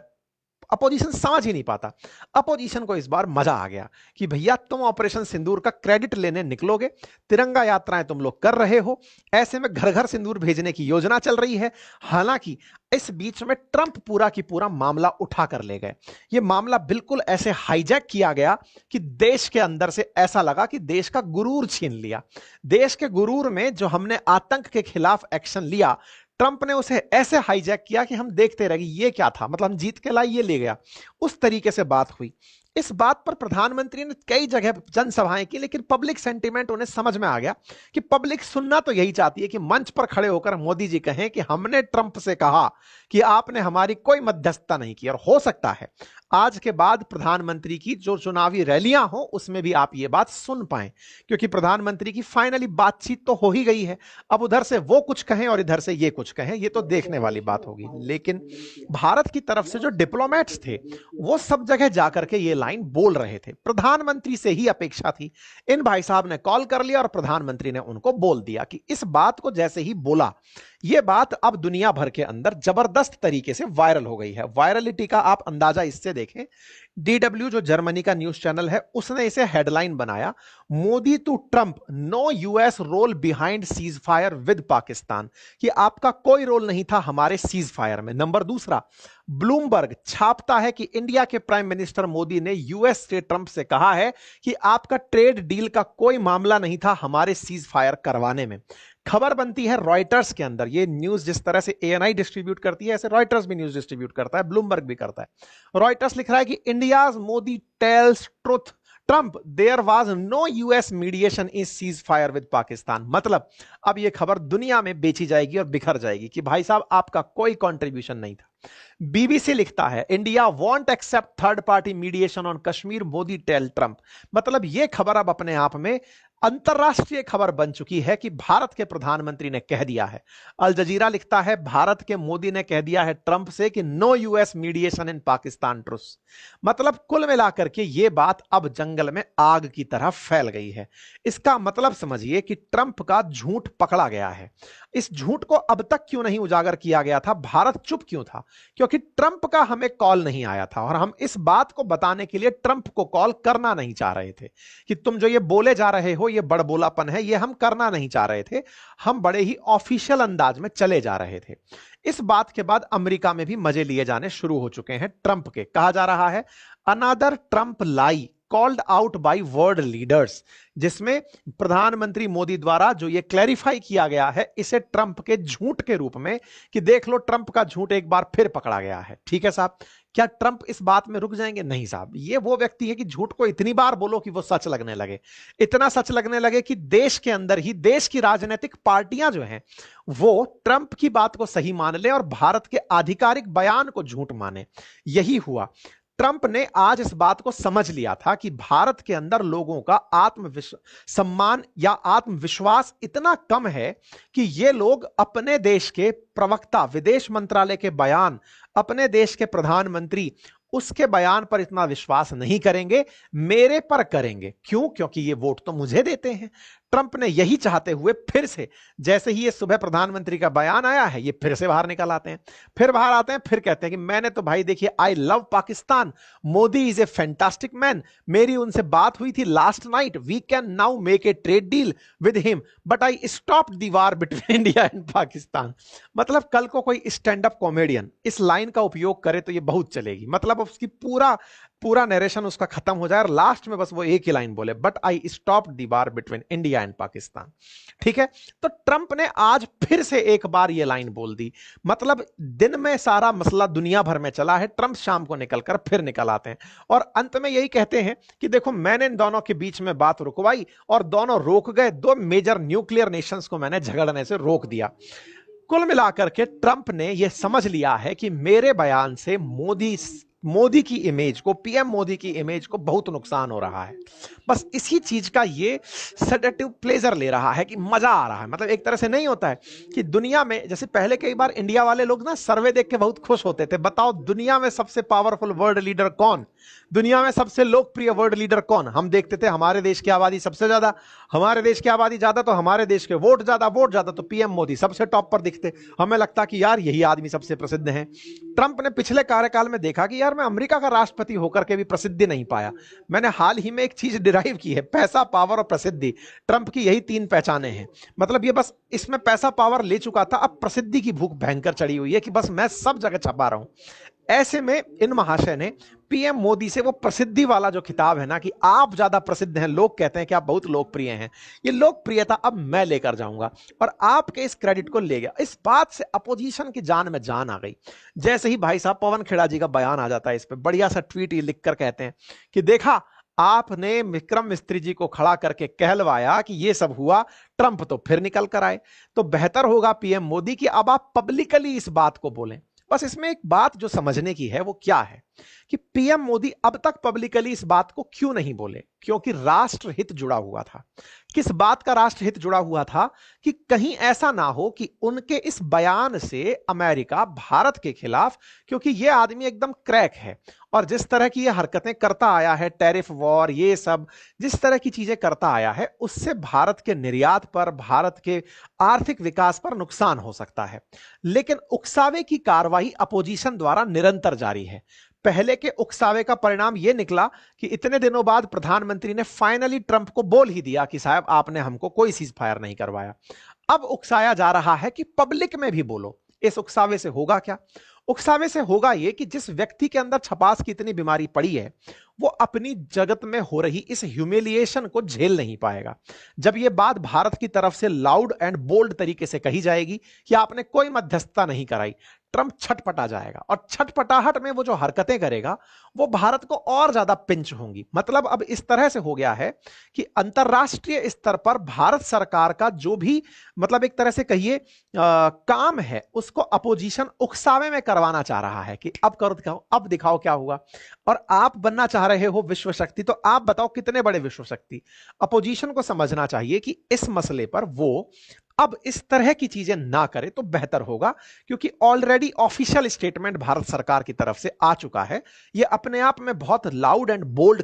अपोजिशन समझ ही नहीं पाता। अपोजिशन को इस बार मजा आ गया कि भैया तुम ऑपरेशन सिंदूर का क्रेडिट लेने निकलोगे, तिरंगा यात्राएं तुम लोग कर रहे हो, ऐसे में घर घर सिंदूर भेजने की योजना चल रही है। हालांकि इस बीच में ट्रंप पूरा की पूरा मामला उठा कर ले गए। यह मामला बिल्कुल ऐसे हाईजैक किया गया कि देश के अंदर से ऐसा लगा कि देश का गुरूर छीन लिया। देश के गुरूर में जो हमने आतंक के खिलाफ एक्शन लिया, ट्रंप ने उसे ऐसे हाईजैक किया कि हम देखते रह गए ये क्या था, मतलब हम जीत के लाए ये ले गया। उस तरीके से बात हुई। इस बात पर प्रधानमंत्री ने कई जगह जनसभाएं की, लेकिन पब्लिक सेंटीमेंट उन्हें समझ में आ गया कि पब्लिक सुनना तो यही चाहती है कि मंच पर खड़े होकर मोदी जी कहें कि हमने ट्रंप से कहा कि आपने हमारी कोई मध्यस्थता नहीं की। और हो सकता है आज के बाद प्रधानमंत्री की जो चुनावी रैलियां हो उसमें भी आप ये बात सुन पाएं, क्योंकि प्रधानमंत्री की फाइनली बातचीत तो हो ही गई है। अब उधर से वो कुछ कहें और इधर से ये कुछ कहें, ये तो देखने वाली बात होगी। लेकिन भारत की तरफ से जो डिप्लोमेट्स थे वो सब जगह जाकर के ये लाइन बोल रहे थे। प्रधानमंत्री से ही अपेक्षा थी। इन भाई साहब ने कॉल कर लिया और प्रधानमंत्री ने उनको बोल दिया कि इस बात को जैसे ही बोला, यह बात अब दुनिया भर के अंदर जबरदस्त तरीके से वायरल हो गई है। वायरलिटी का आप अंदाजा इससे देखें, DW जो जर्मनी का न्यूज चैनल है उसने इसे हेडलाइन बनाया, Modi to Trump, no US role behind ceasefire with Pakistan, कि आपका कोई रोल नहीं था हमारे सीज फायर में। नंबर दूसरा, ब्लूमबर्ग छापता है कि इंडिया के प्राइम मिनिस्टर मोदी ने यूएस से ट्रंप से कहा है कि आपका ट्रेड डील का कोई मामला नहीं था हमारे सीज फायर करवाने में। खबर बनती है रॉयटर्स के अंदर। ये न्यूज जिस तरह से एएनआई डिस्ट्रीब्यूट करती है, ऐसे रॉयटर्स भी न्यूज डिस्ट्रीब्यूट करता है, ब्लूमबर्ग भी करता है। रॉयटर्स लिख रहा है कि India's Modi tells truth Trump there was no US mediation in ceasefire with Pakistan. मतलब अब यह खबर दुनिया में बेची जाएगी और बिखर जाएगी कि भाई साहब आपका कोई कंट्रीब्यूशन नहीं था। बीबीसी लिखता है India won't accept third party mediation on Kashmir, Modi tell Trump. मतलब यह खबर अब अपने आप में अंतरराष्ट्रीय खबर बन चुकी है कि भारत के प्रधानमंत्री ने कह दिया है। अल जजीरा लिखता है भारत के मोदी ने कह दिया है ट्रंप से कि नो यूएस मीडिएशन इन पाकिस्तान ट्रुस। मतलब कुल मिलाकर के यह बात अब जंगल में आग की तरह फैल गई है। इसका मतलब समझिए कि ट्रंप का झूठ पकड़ा गया है। इस झूठ को अब तक क्यों नहीं उजागर किया गया था, भारत चुप क्यों था? क्योंकि ट्रंप का हमें कॉल नहीं आया था और हम इस बात को बताने के लिए ट्रंप को कॉल करना नहीं चाह रहे थे कि तुम जो ये बोले जा रहे हो ये बड़बोलापन है, ये हम करना नहीं चाह रहे थे। हम बड़े ही ऑफिशियल अंदाज में चले जा रहे थे। इस बात के बाद अमेरिका में भी मजे लिए जाने शुरू हो चुके हैं ट्रंप के। कहा जा रहा है another Trump lie called out by world leaders, जिसमें प्रधानमंत्री मोदी द्वारा जो ये क्लैरिफाई किया गया है इसे ट्रंप के झूठ के रूप में कि देख लो ट्रंप का झूठ एक बार फिर पकड़ा गया है। ठीक है साहब, क्या ट्रंप इस बात में रुक जाएंगे? नहीं साहब, ये वो व्यक्ति है कि झूठ को इतनी बार बोलो कि वो सच लगने लगे, इतना सच लगने लगे कि देश के अंदर ही देश की राजनीतिक पार्टियां जो हैं वो ट्रंप की बात को सही मान ले और भारत के आधिकारिक बयान को झूठ माने। यही हुआ। ट्रंप ने आज इस बात को समझ लिया था कि भारत के अंदर लोगों का सम्मान या आत्मविश्वास इतना कम है कि ये लोग अपने देश के प्रवक्ता, विदेश मंत्रालय के बयान, अपने देश के प्रधानमंत्री उसके बयान पर इतना विश्वास नहीं करेंगे, मेरे पर करेंगे। क्यों? क्योंकि ये वोट तो मुझे देते हैं। ट्रंप ने यही चाहते हुए फिर से, जैसे ही ये सुबह प्रधानमंत्री का बयान आया है, ये फिर से बाहर निकल आते हैं, फिर बाहर आते हैं, फिर कहते हैं कि मैंने तो भाई देखिए I love Pakistan, Modi is a fantastic man, मेरी उनसे बात हुई थी last night, we can now make a trade deal with him but I stop the war between India and Pakistan. मतलब कल को कोई स्टैंड अप कॉमेडियन इस लाइन का उपयोग करे तो ये बहुत चलेगी। मतलब उसकी पूरा नरेशन उसका खत्म हो जाए और लास्ट में बस वो एक ही लाइन बोले, but I stop the war between India and Pakistan. ठीक है, तो ट्रंप ने आज फिर से एक बार ये लाइन बोल दी। मतलब दिन में सारा मसला दुनिया भर में चला है, ट्रंप शाम को निकलकर फिर निकल आते हैं और अंत में यही कहते हैं कि देखो मैंने इन दोनों के बीच में बात रुकवाई और दोनों रोक गए। दो मेजर न्यूक्लियर नेशंस को मैंने झगड़ने से रोक दिया। कुल मिलाकर के ट्रंप ने यह समझ लिया है कि मेरे बयान से मोदी की इमेज को, पीएम मोदी की इमेज को बहुत नुकसान हो रहा है। बस इसी चीज का ये सेडेटिव प्लेजर ले रहा है कि मजा आ रहा है। मतलब एक तरह से नहीं होता है कि दुनिया में, जैसे पहले कई बार इंडिया वाले लोग ना सर्वे देख के बहुत खुश होते थे, बताओ दुनिया में सबसे पावरफुल वर्ल्ड लीडर कौन, दुनिया में सबसे लोकप्रिय वर्ल्ड लीडर कौन। हम देखते थे हमारे देश की आबादी सबसे ज्यादा, हमारे देश की आबादी ज्यादा तो हमारे देश के वोट ज्यादा तो पीएम मोदी सबसे टॉप पर दिखते। हमें लगता कि यार यही आदमी सबसे प्रसिद्ध है। ट्रंप ने पिछले कार्यकाल में देखा कि यार मैं अमेरिका का राष्ट्रपति होकर के भी प्रसिद्धि नहीं पाया। मैंने हाल ही में एक चीज डिराइव की है, पैसा, पावर और प्रसिद्धि। ट्रंप की यही तीन पहचाने हैं। मतलब ये बस इसमें पैसा पावर ले चुका था, अब प्रसिद्धि की भूख भयंकर चढ़ी हुई है कि बस मैं सब जगह छपा रहा हूं। ऐसे में इन महाशय ने पीएम मोदी से वो प्रसिद्धि वाला जो खिताब है ना कि आप ज्यादा प्रसिद्ध हैं, लोग कहते हैं कि आप बहुत लोकप्रिय हैं, ये लोकप्रियता अब मैं लेकर जाऊंगा और आपके इस क्रेडिट को ले गया। इस बात से अपोजिशन की जान में जान आ गई। जैसे ही भाई साहब पवन खेड़ा जी का बयान आ जाता है, इस पे बढ़िया सा ट्वीट ये लिखकर कहते हैं कि देखा आपने विक्रम मिस्त्री जी को खड़ा करके कहलवाया कि ये सब हुआ, ट्रंप तो फिर निकल कर आए। तो बेहतर होगा पीएम मोदी कि अब आप पब्लिकली इस बात को बोलें। बस इसमें एक बात जो समझने की है वो क्या है कि पीएम मोदी अब तक पब्लिकली इस बात को क्यों नहीं बोले? क्योंकि राष्ट्रहित जुड़ा हुआ था। किस बात का राष्ट्रहित जुड़ा हुआ था कि कहीं ऐसा ना हो कि उनके इस बयान से अमेरिका भारत के खिलाफ, क्योंकि यह आदमी एकदम क्रैक है और जिस तरह की ये हरकतें करता आया है, टैरिफ वॉर, ये सब जिस तरह की चीजें करता आया है, उससे भारत के निर्यात पर, भारत के आर्थिक विकास पर नुकसान हो सकता है। लेकिन उकसावे की कार्रवाई अपोजिशन द्वारा निरंतर जारी है। पहले के उकसावे का परिणाम यह निकला कि इतने दिनों बाद प्रधानमंत्री ने फाइनली ट्रंप को बोल ही दिया कि साहब आपने हमको कोई सीज फायर नहीं करवाया। अब उकसाया जा रहा है कि पब्लिक में भी बोलो। इस उकसावे से होगा क्या? उकसावे से होगा यह कि जिस व्यक्ति के अंदर छपास की इतनी बीमारी पड़ी है वो अपनी जगत में हो रही इस ह्यूमिलिएशन को झेल नहीं पाएगा। जब यह बात भारत की तरफ से लाउड एंड बोल्ड तरीके से कही जाएगी कि आपने कोई मध्यस्थता नहीं कराई, ट्रंप छटपटा जाएगा और छटपटाहट में वो जो हरकतें करेगा वो भारत को और ज्यादा पिंच होंगी। मतलब अब इस तरह से हो गया है कि अंतरराष्ट्रीय स्तर पर भारत सरकार का जो भी मतलब एक तरह से कहिए काम है उसको अपोजिशन उकसावे में करवाना चाह रहा है कि अब करो दिखाओ, अब दिखाओ क्या हुआ। और आप बनना चाह रहे हो विश्व शक्ति, तो आप बताओ कितने बड़े विश्व शक्ति। अपोजिशन को समझना चाहिए कि इस मसले पर वो अब इस तरह की चीजें ना करे तो बेहतर होगा, क्योंकि ऑलरेडी ऑफिशियल स्टेटमेंट भारत सरकार की तरफ से आ चुका है। यह अपने आप में बहुत लाउड एंड बोल्ड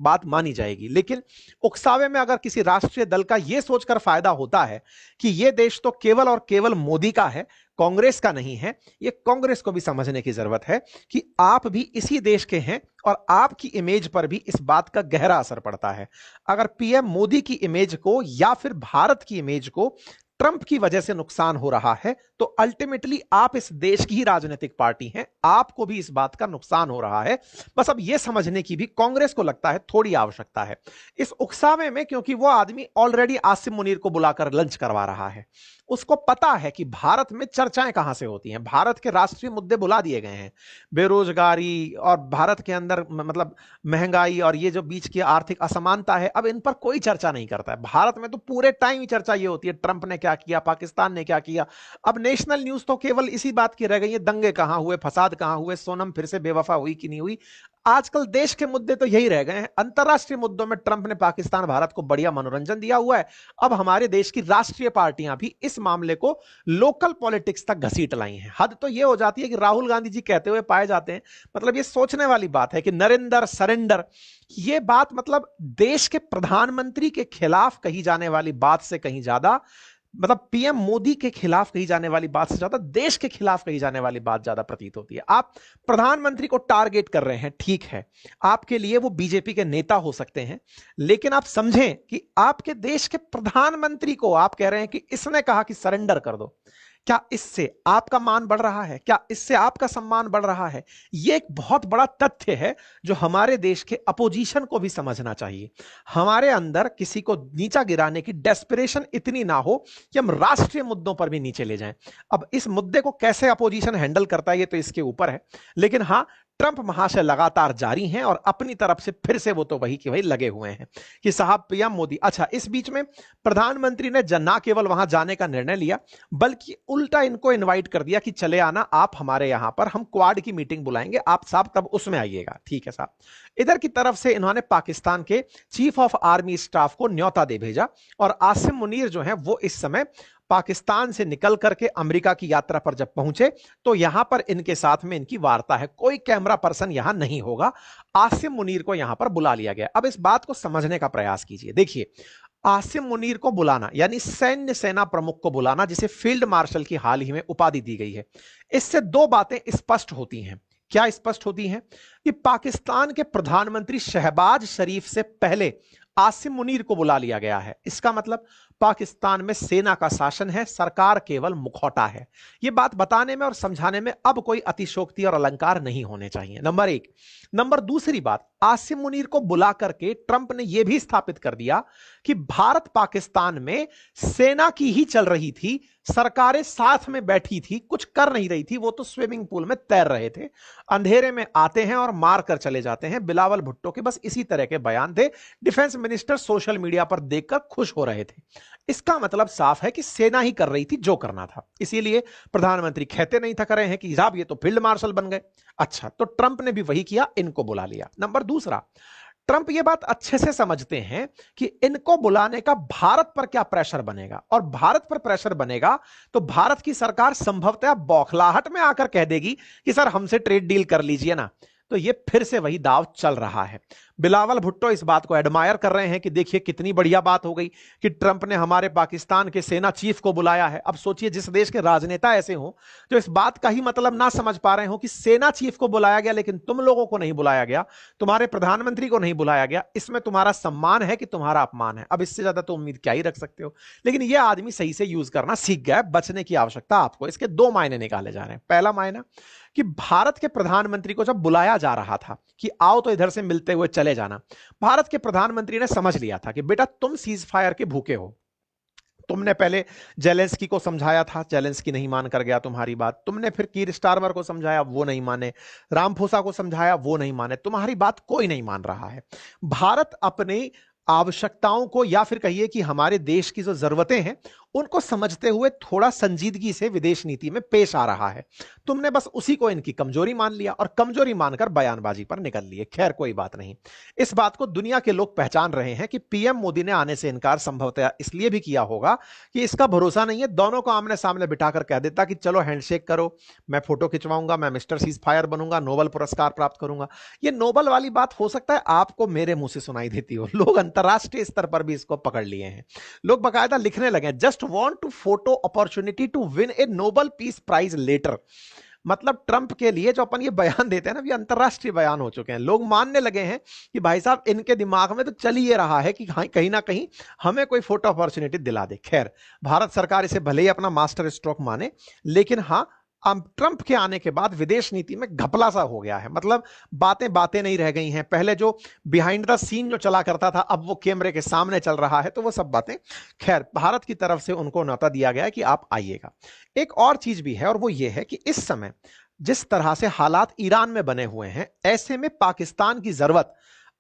बात मानी जाएगी, लेकिन उकसावे में अगर किसी राष्ट्रीय दल का यह सोचकर फायदा होता है कि यह देश तो केवल और केवल मोदी का है, कांग्रेस का नहीं है, यह कांग्रेस को भी समझने की जरूरत है कि आप भी इसी देश के हैं और आपकी इमेज पर भी इस बात का गहरा असर पड़ता है। अगर पीएम मोदी की इमेज को या फिर भारत की इमेज को ट्रंप की वजह से नुकसान हो रहा है तो अल्टीमेटली आप इस देश की ही राजनीतिक पार्टी हैं, आपको भी इस बात का नुकसान हो रहा है। बस अब यह समझने की भी कांग्रेस को लगता है थोड़ी आवश्यकता है इस उकसावे में, क्योंकि वो आदमी ऑलरेडी आसिम मुनीर को बुलाकर लंच करवा रहा है। उसको पता है कि भारत में चर्चाएं कहां से होती हैं, भारत के राष्ट्रीय मुद्दे बुला दिए गए हैं, बेरोजगारी और भारत के अंदर मतलब महंगाई और ये जो बीच की आर्थिक असमानता है, अब इन पर कोई चर्चा नहीं करता है। भारत में तो पूरे टाइम ही चर्चा ये होती है ट्रंप ने क्या किया, पाकिस्तान ने क्या किया। अब नेशनल न्यूज तो केवल इसी बात की रह गई है, दंगे कहां हुए, फसाद कहां हुए, सोनम फिर से बेवफा हुई कि नहीं हुई। आजकल देश के मुद्दे तो यही रह गए हैं। अंतरराष्ट्रीय मुद्दों में ट्रंप ने पाकिस्तान भारत को बढ़िया मनोरंजन दिया हुआ है। अब हमारे देश की राष्ट्रीय पार्टियां भी इस मामले को लोकल पॉलिटिक्स तक घसीट लाई हैं। हद तो यह हो जाती है कि राहुल गांधी जी कहते हुए पाए जाते हैं। मतलब यह सोचने वाली बात है कि नरेंद्र सरेंडर, यह बात मतलब देश के प्रधानमंत्री के खिलाफ कही जाने वाली बात से कहीं ज्यादा, मतलब पीएम मोदी के खिलाफ कही जाने वाली बात से ज्यादा देश के खिलाफ कही जाने वाली बात ज्यादा प्रतीत होती है। आप प्रधानमंत्री को टारगेट कर रहे हैं, ठीक है, आपके लिए वो बीजेपी के नेता हो सकते हैं, लेकिन आप समझें कि आपके देश के प्रधानमंत्री को आप कह रहे हैं कि इसने कहा कि सरेंडर कर दो। क्या इससे आपका मान बढ़ रहा है? क्या इससे आपका सम्मान बढ़ रहा है? यह एक बहुत बड़ा तथ्य है जो हमारे देश के अपोजिशन को भी समझना चाहिए। हमारे अंदर किसी को नीचा गिराने की डेस्परेशन इतनी ना हो कि हम राष्ट्रीय मुद्दों पर भी नीचे ले जाएं। अब इस मुद्दे को कैसे अपोजिशन हैंडल करता है ये तो इसके ऊपर है, लेकिन हां, ट्रंप महाशय लगातार जारी हैं और अपनी तरफ से फिर से वो तो वही कि वही लगे हुए हैं कि साहब पीएम मोदी। अच्छा, इस बीच में प्रधानमंत्री ने ना केवल वहां जाने का निर्णय लिया बल्कि उल्टा इनको इनवाइट कर दिया कि चले आना आप हमारे यहां पर, हम क्वाड की मीटिंग बुलाएंगे, आप साहब तब उसमें आइएगा। ठीक है साहब। इधर की तरफ से इन्होंने पाकिस्तान के चीफ ऑफ आर्मी स्टाफ को न्योता दे भेजा और आसिम मुनीर जो है वो इस समय पाकिस्तान से निकल करके अमेरिका की यात्रा पर जब पहुंचे तो यहां पर इनके साथ में इनकी वार्ता है। कोई कैमरा पर्सन यहां नहीं होगा, आसिम मुनीर को यहां पर बुला लिया गया। अब इस बात को समझने का प्रयास कीजिए। देखिए, आसिम मुनीर को बुलाना यानी सैन्य सेना प्रमुख को बुलाना, जिसे फील्ड मार्शल की हाल ही में उपाधि दी गई है, इससे दो बातें स्पष्ट होती हैं। क्या स्पष्ट होती हैं? कि पाकिस्तान के प्रधानमंत्री शहबाज शरीफ से पहले आसिम मुनीर को बुला लिया गया है। इसका मतलब पाकिस्तान में सेना का शासन है, सरकार केवल मुखौटा है। यह बात बताने में और समझाने में अब कोई अतिशोक्ति और अलंकार नहीं होने चाहिए, नंबर एक। नंबर दूसरी बात, आसिम मुनीर को बुला करके ट्रंप ने यह भी स्थापित कर दिया कि भारत पाकिस्तान में सेना की ही चल रही थी, सरकारें साथ में बैठी थी, कुछ कर नहीं रही थी, वो तो स्विमिंग पूल में तैर रहे थे, अंधेरे में आते हैं और मार कर चले जाते हैं। बिलावल भुट्टो के बस इसी तरह के बयान थे, डिफेंस मिनिस्टर सोशल मीडिया पर देखकर खुश हो रहे थे। इसका मतलब साफ है कि सेना ही कर रही थी जो करना था, इसीलिए प्रधानमंत्री कहते नहीं थक रहे हैं कि साहब ये तो फील्ड मार्शल बन गए। अच्छा, तो ट्रंप ने भी वही किया, इनको बुला लिया। नंबर दूसरा, ट्रंप ये बात अच्छे से समझते हैं कि इनको बुलाने का भारत पर क्या प्रेशर बनेगा, और भारत पर प्रेशर बनेगा तो भारत की सरकार संभवतः बौखलाहट में आकर कह देगी कि सर हमसे ट्रेड डील कर लीजिए ना। तो ये फिर से वही दाव चल रहा है। बिलावल भुट्टो इस बात को एडमायर कर रहे हैं कि देखिए कितनी बढ़िया बात हो गई कि ट्रंप ने हमारे पाकिस्तान के सेना चीफ को बुलाया है। अब सोचिए जिस देश के राजनेता ऐसे हो जो इस बात का ही मतलब ना समझ पा रहे हो कि सेना चीफ को बुलाया गया लेकिन तुम लोगों को नहीं बुलाया गया, तुम्हारे प्रधानमंत्री को नहीं बुलाया गया, इसमें तुम्हारा सम्मान है कि तुम्हारा अपमान है। अब इससे ज्यादा तो उम्मीद क्या ही रख सकते हो। लेकिन यह आदमी सही से यूज करना सीख गया, बचने की आवश्यकता आपको। इसके दो मायने निकाले जा रहे हैं। पहला मायना कि भारत के प्रधानमंत्री को जब बुलाया जा रहा था कि आओ तो इधर से मिलते हुए चले जाना, भारत के प्रधानमंत्री ने समझ लिया था कि बेटा तुम सीज फायर के भूखे हो। तुमने पहले जेलेंस्की को समझाया था, जेलेंस्की नहीं मान कर गया तुम्हारी बात। तुमने फिर कीर स्टारमर को समझाया, वो नहीं माने। रामफोसा को समझाया, वो नहीं माने। तुम्हारी बात कोई नहीं मान रहा है। भारत अपनी आवश्यकताओं को या फिर कहिए कि हमारे देश की जो जरूरतें हैं उनको समझते हुए थोड़ा संजीदगी से विदेश नीति में पेश आ रहा है। तुमने बस उसी को इनकी कमजोरी मान लिया और कमजोरी मानकर बयानबाजी पर निकल लिए। खैर कोई बात नहीं, इस बात को दुनिया के लोग पहचान रहे हैं कि पीएम मोदी ने आने से इनकार संभवतः इसलिए भी किया होगा कि इसका भरोसा नहीं है। दोनों को आमने सामने बिठाकर कह देता कि चलो हैंडशेक करो, मैं फोटो खिंचवाऊंगा, मैं मिस्टर सीज फायर बनूंगा, नोबेल पुरस्कार प्राप्त करूंगा। ये नोबेल वाली बात हो सकता है आपको मेरे मुंह से सुनाई देती हो, लोग अंतरराष्ट्रीय स्तर पर भी इसको पकड़ लिए हैं। लोग बाकायदा लिखने लगे, just want to photo opportunity to win a Nobel peace prize letter. मतलब ट्रंप के लिए जो अपन ये बयान देते हैं ना, ये अंतरराष्ट्रीय बयान हो चुके हैं। लोग मानने लगे हैं कि भाई साहब इनके दिमाग में तो चल ही ये रहा है कि कहीं ना कहीं हमें कोई फोटो अपॉर्चुनिटी दिला दे। खैर भारत सरकार इसे भले ही अपना मास्टर स्ट्रोक माने, लेकिन हाँ अब ट्रंप के आने के बाद विदेश नीति में घपला सा हो गया है। मतलब बातें बातें नहीं रह गई हैं। पहले जो बिहाइंड द सीन जो चला करता था अब वो कैमरे के सामने चल रहा है, तो वो सब बातें खैर भारत की तरफ से उनको न्योता दिया गया है कि आप आइएगा। एक और चीज भी है और वो ये है कि इस समय जिस तरह से हालात ईरान में बने हुए हैं, ऐसे में पाकिस्तान की जरूरत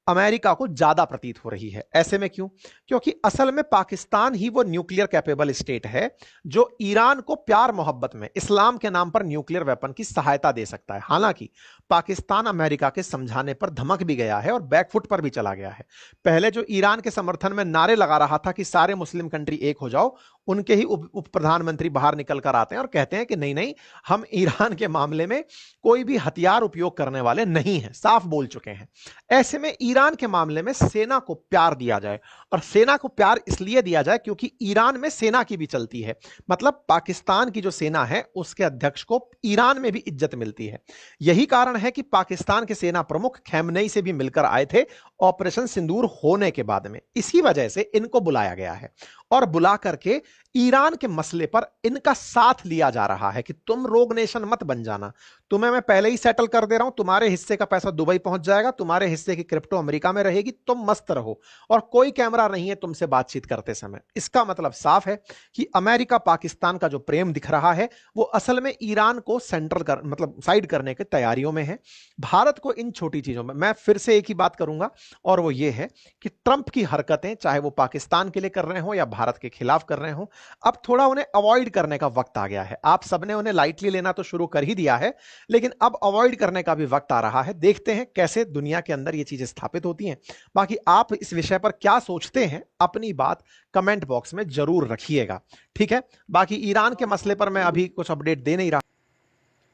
अमेरिका को ज्यादा प्रतीत हो रही है। ऐसे में क्यों? क्योंकि असल में पाकिस्तान ही वो न्यूक्लियर कैपेबल स्टेट है जो ईरान को प्यार मोहब्बत में इस्लाम के नाम पर न्यूक्लियर वेपन की सहायता दे सकता है। हालांकि पाकिस्तान अमेरिका के समझाने पर धमक भी गया है और बैकफुट पर भी चला गया है। पहले जो ईरान के समर्थन में नारे लगा रहा था कि सारे मुस्लिम कंट्री एक हो जाओ, उनके ही उप प्रधानमंत्री बाहर निकल कर आते हैं और कहते हैं कि नहीं नहीं, हम ईरान के मामले में कोई भी हथियार उपयोग करने वाले नहीं हैं, साफ बोल चुके हैं। ऐसे में ईरान के मामले में सेना को प्यार दिया जाए, और सेना को प्यार इसलिए दिया जाए क्योंकि ईरान में सेना की भी चलती है। मतलब पाकिस्तान की जो सेना है उसके अध्यक्ष को ईरान में भी इज्जत मिलती है। यही कारण है कि पाकिस्तान के सेना प्रमुख खैमनई से भी मिलकर आए थे ऑपरेशन सिंदूर होने के बाद में। इसी वजह से इनको बुलाया गया है और बुला करके ईरान के मसले पर इनका साथ लिया जा रहा है कि तुम रोग नेशन मत बन जाना, तुम्हें मैं पहले ही सेटल कर दे रहा हूं, तुम्हारे हिस्से का पैसा दुबई पहुंच जाएगा, तुम्हारे हिस्से की क्रिप्टो अमेरिका में रहेगी, तुम मस्त रहो, और कोई कैमरा नहीं है तुमसे बातचीत करते समय। इसका मतलब साफ है कि अमेरिका पाकिस्तान का जो प्रेम दिख रहा है वो असल में ईरान को सेंट्रल कर मतलब साइड करने की तैयारियों में है। भारत को इन छोटी चीजों में मैं फिर से एक ही बात करूंगा और वो ये है कि ट्रंप की हरकतें चाहे वो पाकिस्तान के लिए कर रहे हो या भारत के खिलाफ कर रहे हो, अब थोड़ा उन्हें अवॉइड करने का वक्त आ गया है। आप सबने उन्हें लाइटली लेना तो शुरू कर ही दिया है, लेकिन अब अवॉइड करने का भी वक्त आ रहा है। देखते हैं कैसे दुनिया के अंदर ये चीजें स्थापित होती हैं। बाकी आप इस विषय पर क्या सोचते हैं, अपनी बात कमेंट बॉक्स में जरूर रखिएगा, ठीक है। बाकी ईरान के मसले पर मैं अभी कुछ अपडेट दे नहीं रहा।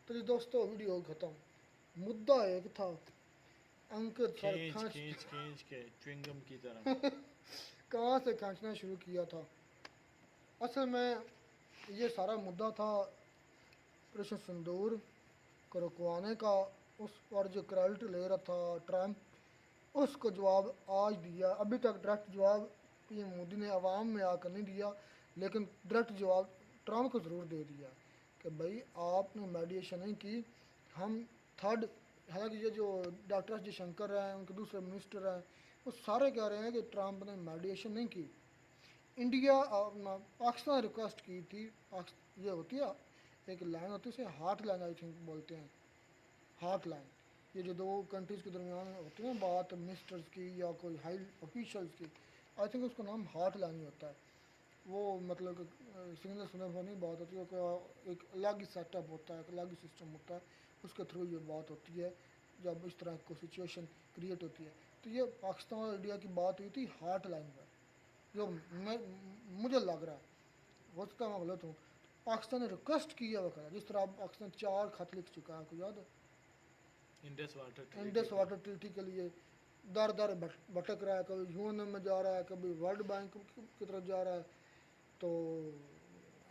तो जी दोस्तों वीडियो खत्म। मुद्दा एक था, अंकित सर खींच के च्युइंगम की तरह कहाँ से खींचना शुरू किया था। असल में ये सारा मुद्दा था ऑपरेशन सिंदूर को रुकवाने का। उस पर जो क्रेडिट ले रहा था ट्रंप, उसको जवाब आज दिया। अभी तक डायरेक्ट जवाब पीएम मोदी ने आवाम में आकर नहीं दिया, लेकिन डायरेक्ट जवाब ट्रंप को ज़रूर दे दिया कि भाई आपने मेडिएशन नहीं की। हम थर्ड, हालांकि ये जो डॉक्टर एस जयशंकर हैं, उनके दूसरे मिनिस्टर हैं, वो सारे कह रहे हैं कि ट्रंप ने मेडिएशन नहीं की। इंडिया पाकिस्तान रिक्वेस्ट की थी। ये होती है एक लाइन होती है, उसे हार्ट लाइन आई थिंक बोलते हैं, हार्ट लाइन। ये जो दो कंट्रीज़ के दरमियान होती है बात मिनिस्टर्स की या कोई हाई ऑफिशियल्स की, आई थिंक उसका नाम हार्ट लाइन ही होता है। वो मतलब सिग्नल सुनने पर नहीं बात होती है, एक अलग ही सेटअप होता है, एक अलग ही सिस्टम होता है, उसके थ्रू ये बात होती है जब इस तरह की सिचुएशन क्रिएट होती है। तो ये पाकिस्तान और इंडिया की बात हुई थी हार्ट लाइन पर, जो मुझे लग रहा है, हो सकता मैं गलत हूँ। पाकिस्तान ने रिक्वेस्ट की है वगैरह, जिस तरह पाकिस्तान 4 खत लिख चुका है, आपको याद है, इंडस वाटर ट्रीटी के लिए दर दर भटक रहा है, कभी यूएन में जा रहा है, कभी वर्ल्ड बैंक की तरफ जा रहा है। तो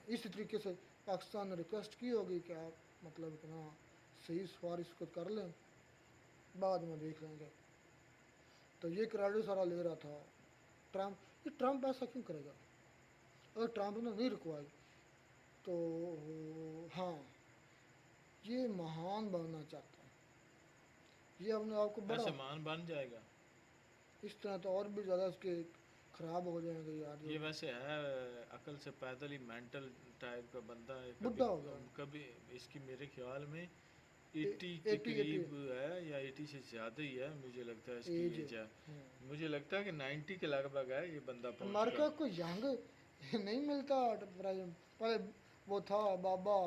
इस तरीके से पाकिस्तान ने रिक्वेस्ट की होगी कि आप मतलब कि ना सही सवार इसको कर लें, बाद में देख लेंगे। तो ये क्रेडिट सारा ले रहा था ट्रम्प। ये ट्रम्प ऐसा क्यों करेगा? अगर ट्रम्प ने नहीं रुकवाई तो हाँ, ये महान बनना चाहता है, ये अपने आप को बड़ा, ऐसे मान बन जाएगा। इस तरह तो और भी ज़्यादा इसके ख़राब हो जाएंगे यार। ये वैसे है अकल से पैदल ही मेंटल टाइप का बंदा है। बुढ़ा हो गया। कभी इसकी मेरे ख्याल में 80 के 80 करीब है या 80 से ज़्यादा ही है, मुझे लगता है इसकी एज एज है। मुझे लगता है कि 90 के लगभग है ये बंदा पहुंच अमेरिका चुका। को यंग नहीं मिलता प्रेजेंट। पहले वो था बाबा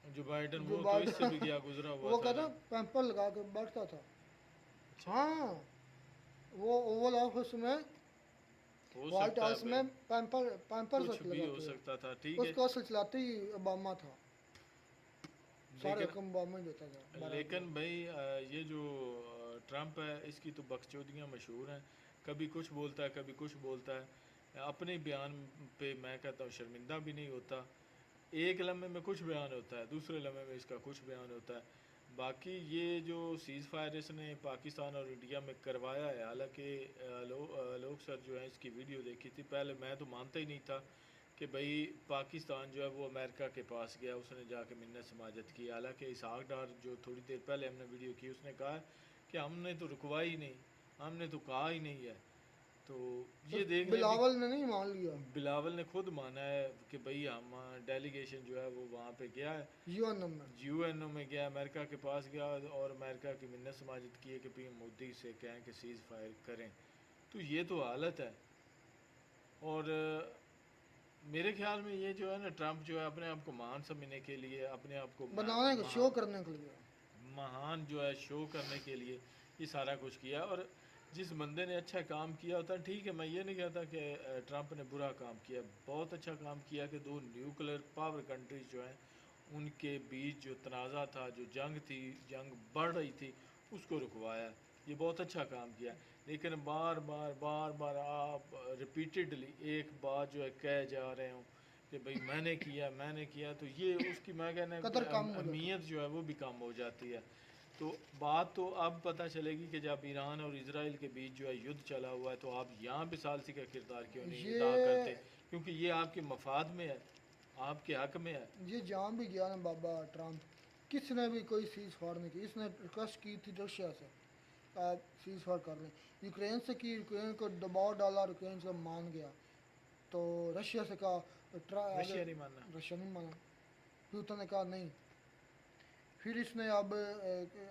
जो बाइडन, जो वो तो बाइडन इससे भी क्या गुजरा हुआ वो था कहता ना। पैम्पर लगा के बैठता था। हाँ, वो ओवल ऑफिस में, हो व्हाइट सकता है हाउस भाई, में पैम्पर कुछ भी हो लगाते थे। सकता था, ठीक है। उसको असल चलाते ही ओबामा था, सारे लेकिन हुक्म ओबामा ही देता था। लेकिन भाई ये जो ट्रम्प है इसकी तो बकचोदियाँ मशहूर हैं। कभी कुछ बोलता है, कभी कुछ बोलता है। अपने बयान पे मैं कहता हूँ शर्मिंदा भी नहीं होता। एक लम्हे में कुछ बयान होता है, दूसरे लम्हे में इसका कुछ बयान होता है। बाकी ये जो सीज़ फायर इसने पाकिस्तान और इंडिया में करवाया है, हालांकि लोग सर जो है इसकी वीडियो देखी थी, पहले मैं तो मानता ही नहीं था कि भाई पाकिस्तान जो है वो अमेरिका के पास गया, उसने जाके मिन्नत समाजत की। हालांकि इसहाक डार जो थोड़ी देर पहले हमने वीडियो की, उसने कहा कि हमने तो रुकवा ही नहीं, हमने तो कहा ही नहीं है। तो ये देख लें बिलावल ने नहीं मान लिया, बिलावल ने खुद माना है कि भाई हम डेलीगेशन जो है वो वहाँ पे गया है, यूएन में। यूएनओ में गया, अमेरिका के पास गया और अमेरिका की मिन्नत समाजत की है कि पीएम मोदी से कहें कि सीज़ फायर करें। तो ये तो हालत है। और मेरे ख्याल में ये जो है ना, ट्रम्प जो है अपने आप को महान समझने के लिए, अपने आप को बनाने के शो करने के लिए, महान जो है शो करने के लिए ये सारा कुछ किया। और जिस बंदे ने अच्छा काम किया होता है, ठीक है, मैं ये नहीं कहता कि ट्रम्प ने बुरा काम किया, बहुत अच्छा काम किया कि दो न्यूक्लियर पावर कंट्रीज जो हैं उनके बीच जो तनाज़ा था, जो जंग थी, जंग बढ़ रही थी, उसको रुकवाया। ये बहुत अच्छा काम किया। लेकिन बार बार बार बार आप रिपीटेडली एक बात जो है कह जा रहे हो कि भाई मैंने किया, तो ये उसकी मैं कहना कदर कम हो जाती है। अहमियत जो है वो भी कम हो जाती है। तो बात तो अब पता चलेगी कि जब ईरान और इजराइल के बीच जो है युद्ध चला हुआ है, तो आप यहाँ पे सालसी का किरदार क्यों नहीं अदा करते? ये क्योंकि ये आपके मफाद में है, आपके हक में है। ये जान भी गया ना बाबा ट्रम्प, किसने भी कोई सीज फायर नहीं की। इसने रिक्वेस्ट की थी रशिया से, आप सीज फायर कर लें। यूक्रेन से की, यूक्रेन को दबाव डाला, यूक्रेन से मान गया। तो रशिया से कहा, रशिया नहीं मानना। रशिया नहीं माना, पुतिन ने कहा नहीं। फिर इसने अब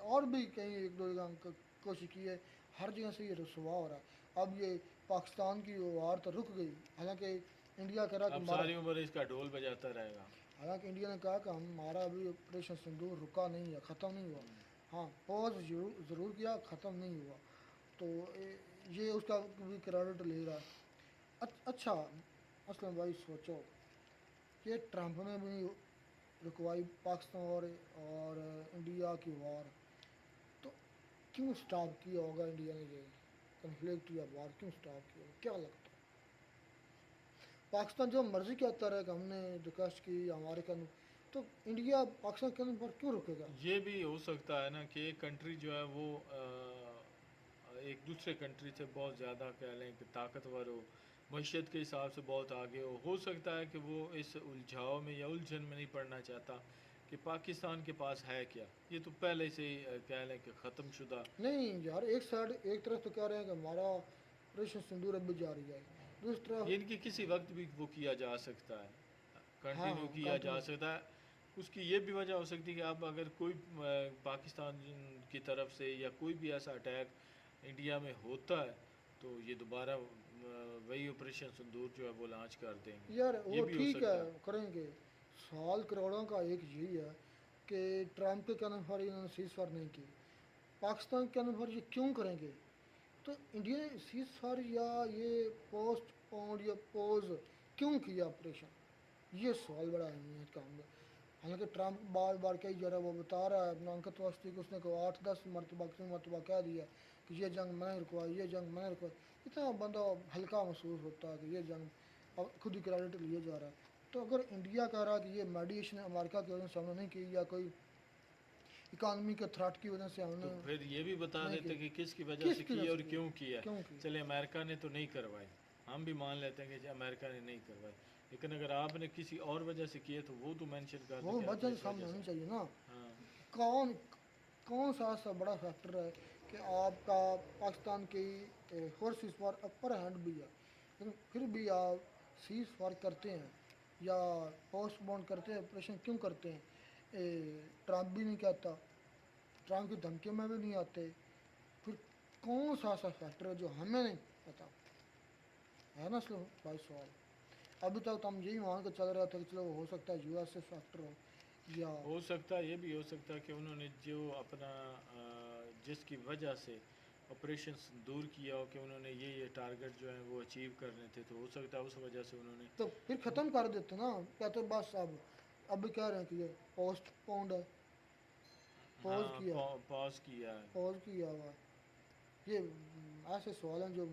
और भी कहीं एक दो जगह कोशिश की है, हर जगह से ये रसवा हो रहा है। अब ये पाकिस्तान की वार तो रुक गई, हालांकि इंडिया कह रहा कि अब सारी उम्र इसका ढोल बजाता रहेगा। हालांकि इंडिया ने कहा कि हमारा अभी ऑपरेशन सिंदूर रुका नहीं है, ख़त्म नहीं हुआ। हाँ, पॉज ज़रूर किया, ख़त्म नहीं हुआ। तो ये उसका भी क्रेडिट ले रहा है। अच्छा असलम भाई, सोचो ये ट्रम्प ने भी रुकवाई पाकिस्तान और इंडिया की वार, तो क्यों स्टॉप किया होगा इंडिया ने ये कन्फ्लिक्ट या वार, क्यों स्टॉप किया होगा? क्या लगता है? पाकिस्तान जो मर्जी कहता रहे कि हमने रिक्वेस्ट की हमारे कानून, तो इंडिया पाकिस्तान के कानून पर क्यों रुकेगा? ये भी हो सकता है ना कि एक कंट्री जो है वो एक दूसरे कंट्री से बहुत ज़्यादा कह लें कि ताकतवर हो, मईशत के हिसाब से बहुत आगे हो सकता है कि वो इस उलझाव में या उलझन में नहीं पड़ना चाहता कि पाकिस्तान के पास है क्या। ये तो पहले से ही कह लें कि ख़त्म शुदा। नहीं यार, एक साइड एक तरफ तो कह रहे हैं कि हमारा ऑपरेशन सिंदूर अभी जारी है, दूसरी तरफ इनकी किसी वक्त भी वो किया जा सकता है, हाँ कंटिन्यू किया जा कंटिन्यू। सकता है। उसकी ये भी वजह हो सकती है कि अब अगर कोई पाकिस्तान की तरफ से या कोई भी ऐसा अटैक इंडिया में होता है, तो ये दोबारा वही ऑपरेशन सिंदूर जो है वो लॉन्च कर देंगे। यार ये वो भी हो ठीक सकता है, है। करेंगे। सवाल करोड़ों का एक यही है कि ट्रम्प के कहने पर इन्होंने सीज फायर नहीं की, पाकिस्तान के कहने पर ये क्यों करेंगे? तो इंडिया ने सीज फायर या ये पोस्ट पोन्ड या पोज क्यों किया ऑपरेशन? ये सवाल बड़ा अहमियत का होगा। हालांकि ट्रम्प बार बार कही जा रहा है, वो बता रहा है अपना अंकत वास्ती को, उसने को 8-10 मरतबा कई मरतबा कह दिया कि ये जंग मैंने रुकवाई, ये जंग मैंने रुकवाई, इतना बंदा हल्का महसूस होता है कि ये जंग अब खुद ही क्रेडिट लिए जा रहा है। तो अगर इंडिया कह रहा है कि ये मेडिएशन अमेरिका की वजह से हमने नहीं की या कोई इकानमी के थ्रेट की वजह से तो हमने फिर ये भी बता नहीं देते की। कि किसकी वजह से किसकी की वजह और से की? क्यों किया। क्यों की? चले अमेरिका ने तो नहीं करवाई, हम भी मान लेते हैं कि जी अमेरिका ने नहीं करवाई, लेकिन अगर आपने किसी और वजह से किया तो वो तो मेंशन कर वो दो कि वजह आपने से इस सामने वजह होनी से। चाहिए ना। हाँ कौन कौन सा ऐसा बड़ा फैक्टर है कि आपका पाकिस्तान की फोर्सेस पर अपर हैंड भी है, लेकिन फिर भी आप सीज फायर करते हैं या पोस्टपोन करते हैं, ऑपरेशन क्यों करते हैं? ट्रम्प भी नहीं कहता, ट्रम्प की धमकियों में भी नहीं आते, फिर कौन सा ऐसा फैक्टर है जो हमें नहीं पता है ना? इसलिए भाई सवाल अभी तक तो हम यही मान के चल रहे थे कि चलो हो सकता है यूएस से फैक्टर हो या हो सकता है, ये भी हो सकता है कि उन्होंने जो अपना जिसकी वजह से ऑपरेशन दूर किया हो कि उन्होंने ये टारगेट जो है वो अचीव करने थे, तो हो सकता है उस वजह से उन्होंने तो फिर ख़त्म कर देते ना। कहते बस अब कह रहे हैं कि ये पोस्टपोन्ड है, पॉज हाँ किया, पॉज किया है। पॉज किया हुआ है। ये ऐसे सवाल हैं जो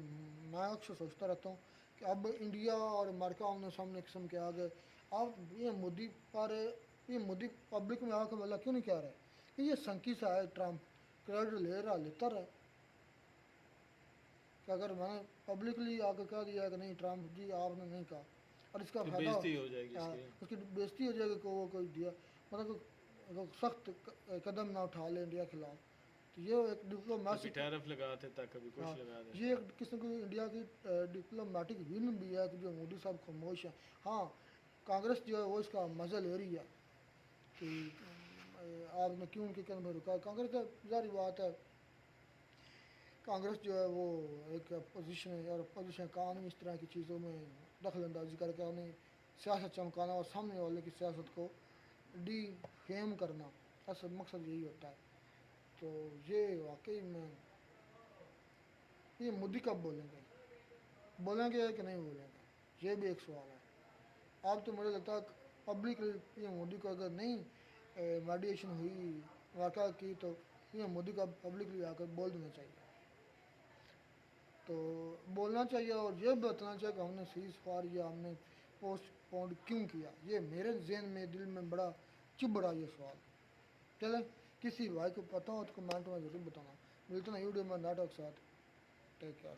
मैं अक्सर सोचता रहता हूँ कि अब इंडिया और अमेरिका आमने सामने किस्म के आ गए। अब ये मोदी पब्लिक में आकर मतलब क्यों नहीं कह रहे कि ये संकी सा है, ट्रम्प क्रेडिट ले रहा लेता रहे। कि अगर मैंने पब्लिकली आकर कह दिया कि नहीं ट्रम्प जी आपने नहीं कहा और इसका फिर फ़ायदा बेइज्जती हो जाएगी इसकी। उसकी बेइज्जती हो जाएगी कि वो कोई दिया मतलब सख्त कदम ना उठा ले इंडिया के खिलाफ। तो ये एक कभी डिप्लोमेसी टैरिफ लगाते था, कभी कुछ हाँ, लगा देते। ये एक किस्म की इंडिया की डिप्लोमेटिक विन भी है कि जो मोदी साहब खामोश हैं। हाँ, कांग्रेस जो है वो इसका मज़ा ले रही है कि आपने क्यों उनके कदम पर रुका। कांग्रेस का जारी बात है, कांग्रेस जो है वो एक अपोजिशन है और अपोजिशन का नहीं इस तरह की चीज़ों में दखल अंदाजी करके उन्हें सियासत चमकाना और सामने वाले की सियासत को डी फेम करना, ऐसा मकसद यही होता है। तो ये वाकई में ये मोदी कब बोलेंगे, बोलेंगे कि नहीं बोलेंगे, ये भी एक सवाल है। अब तो मुझे लगता है पब्लिक ये मोदी को अगर नहीं मेडिएशन हुई वाक़ा की तो ये मोदी का पब्लिकली आकर बोल देना चाहिए। तो बोलना चाहिए और ये बताना चाहिए कि हमने सीज फायर या हमने पोस्टपोन क्यों किया। ये मेरे जहन में दिल में बड़ा चुभ रहा ये सवाल। चले किसी भाई को पता हो तो कमेंट में ज़रूर बताना। मिलते हैं वीडियो में नाटक साथ। Take care.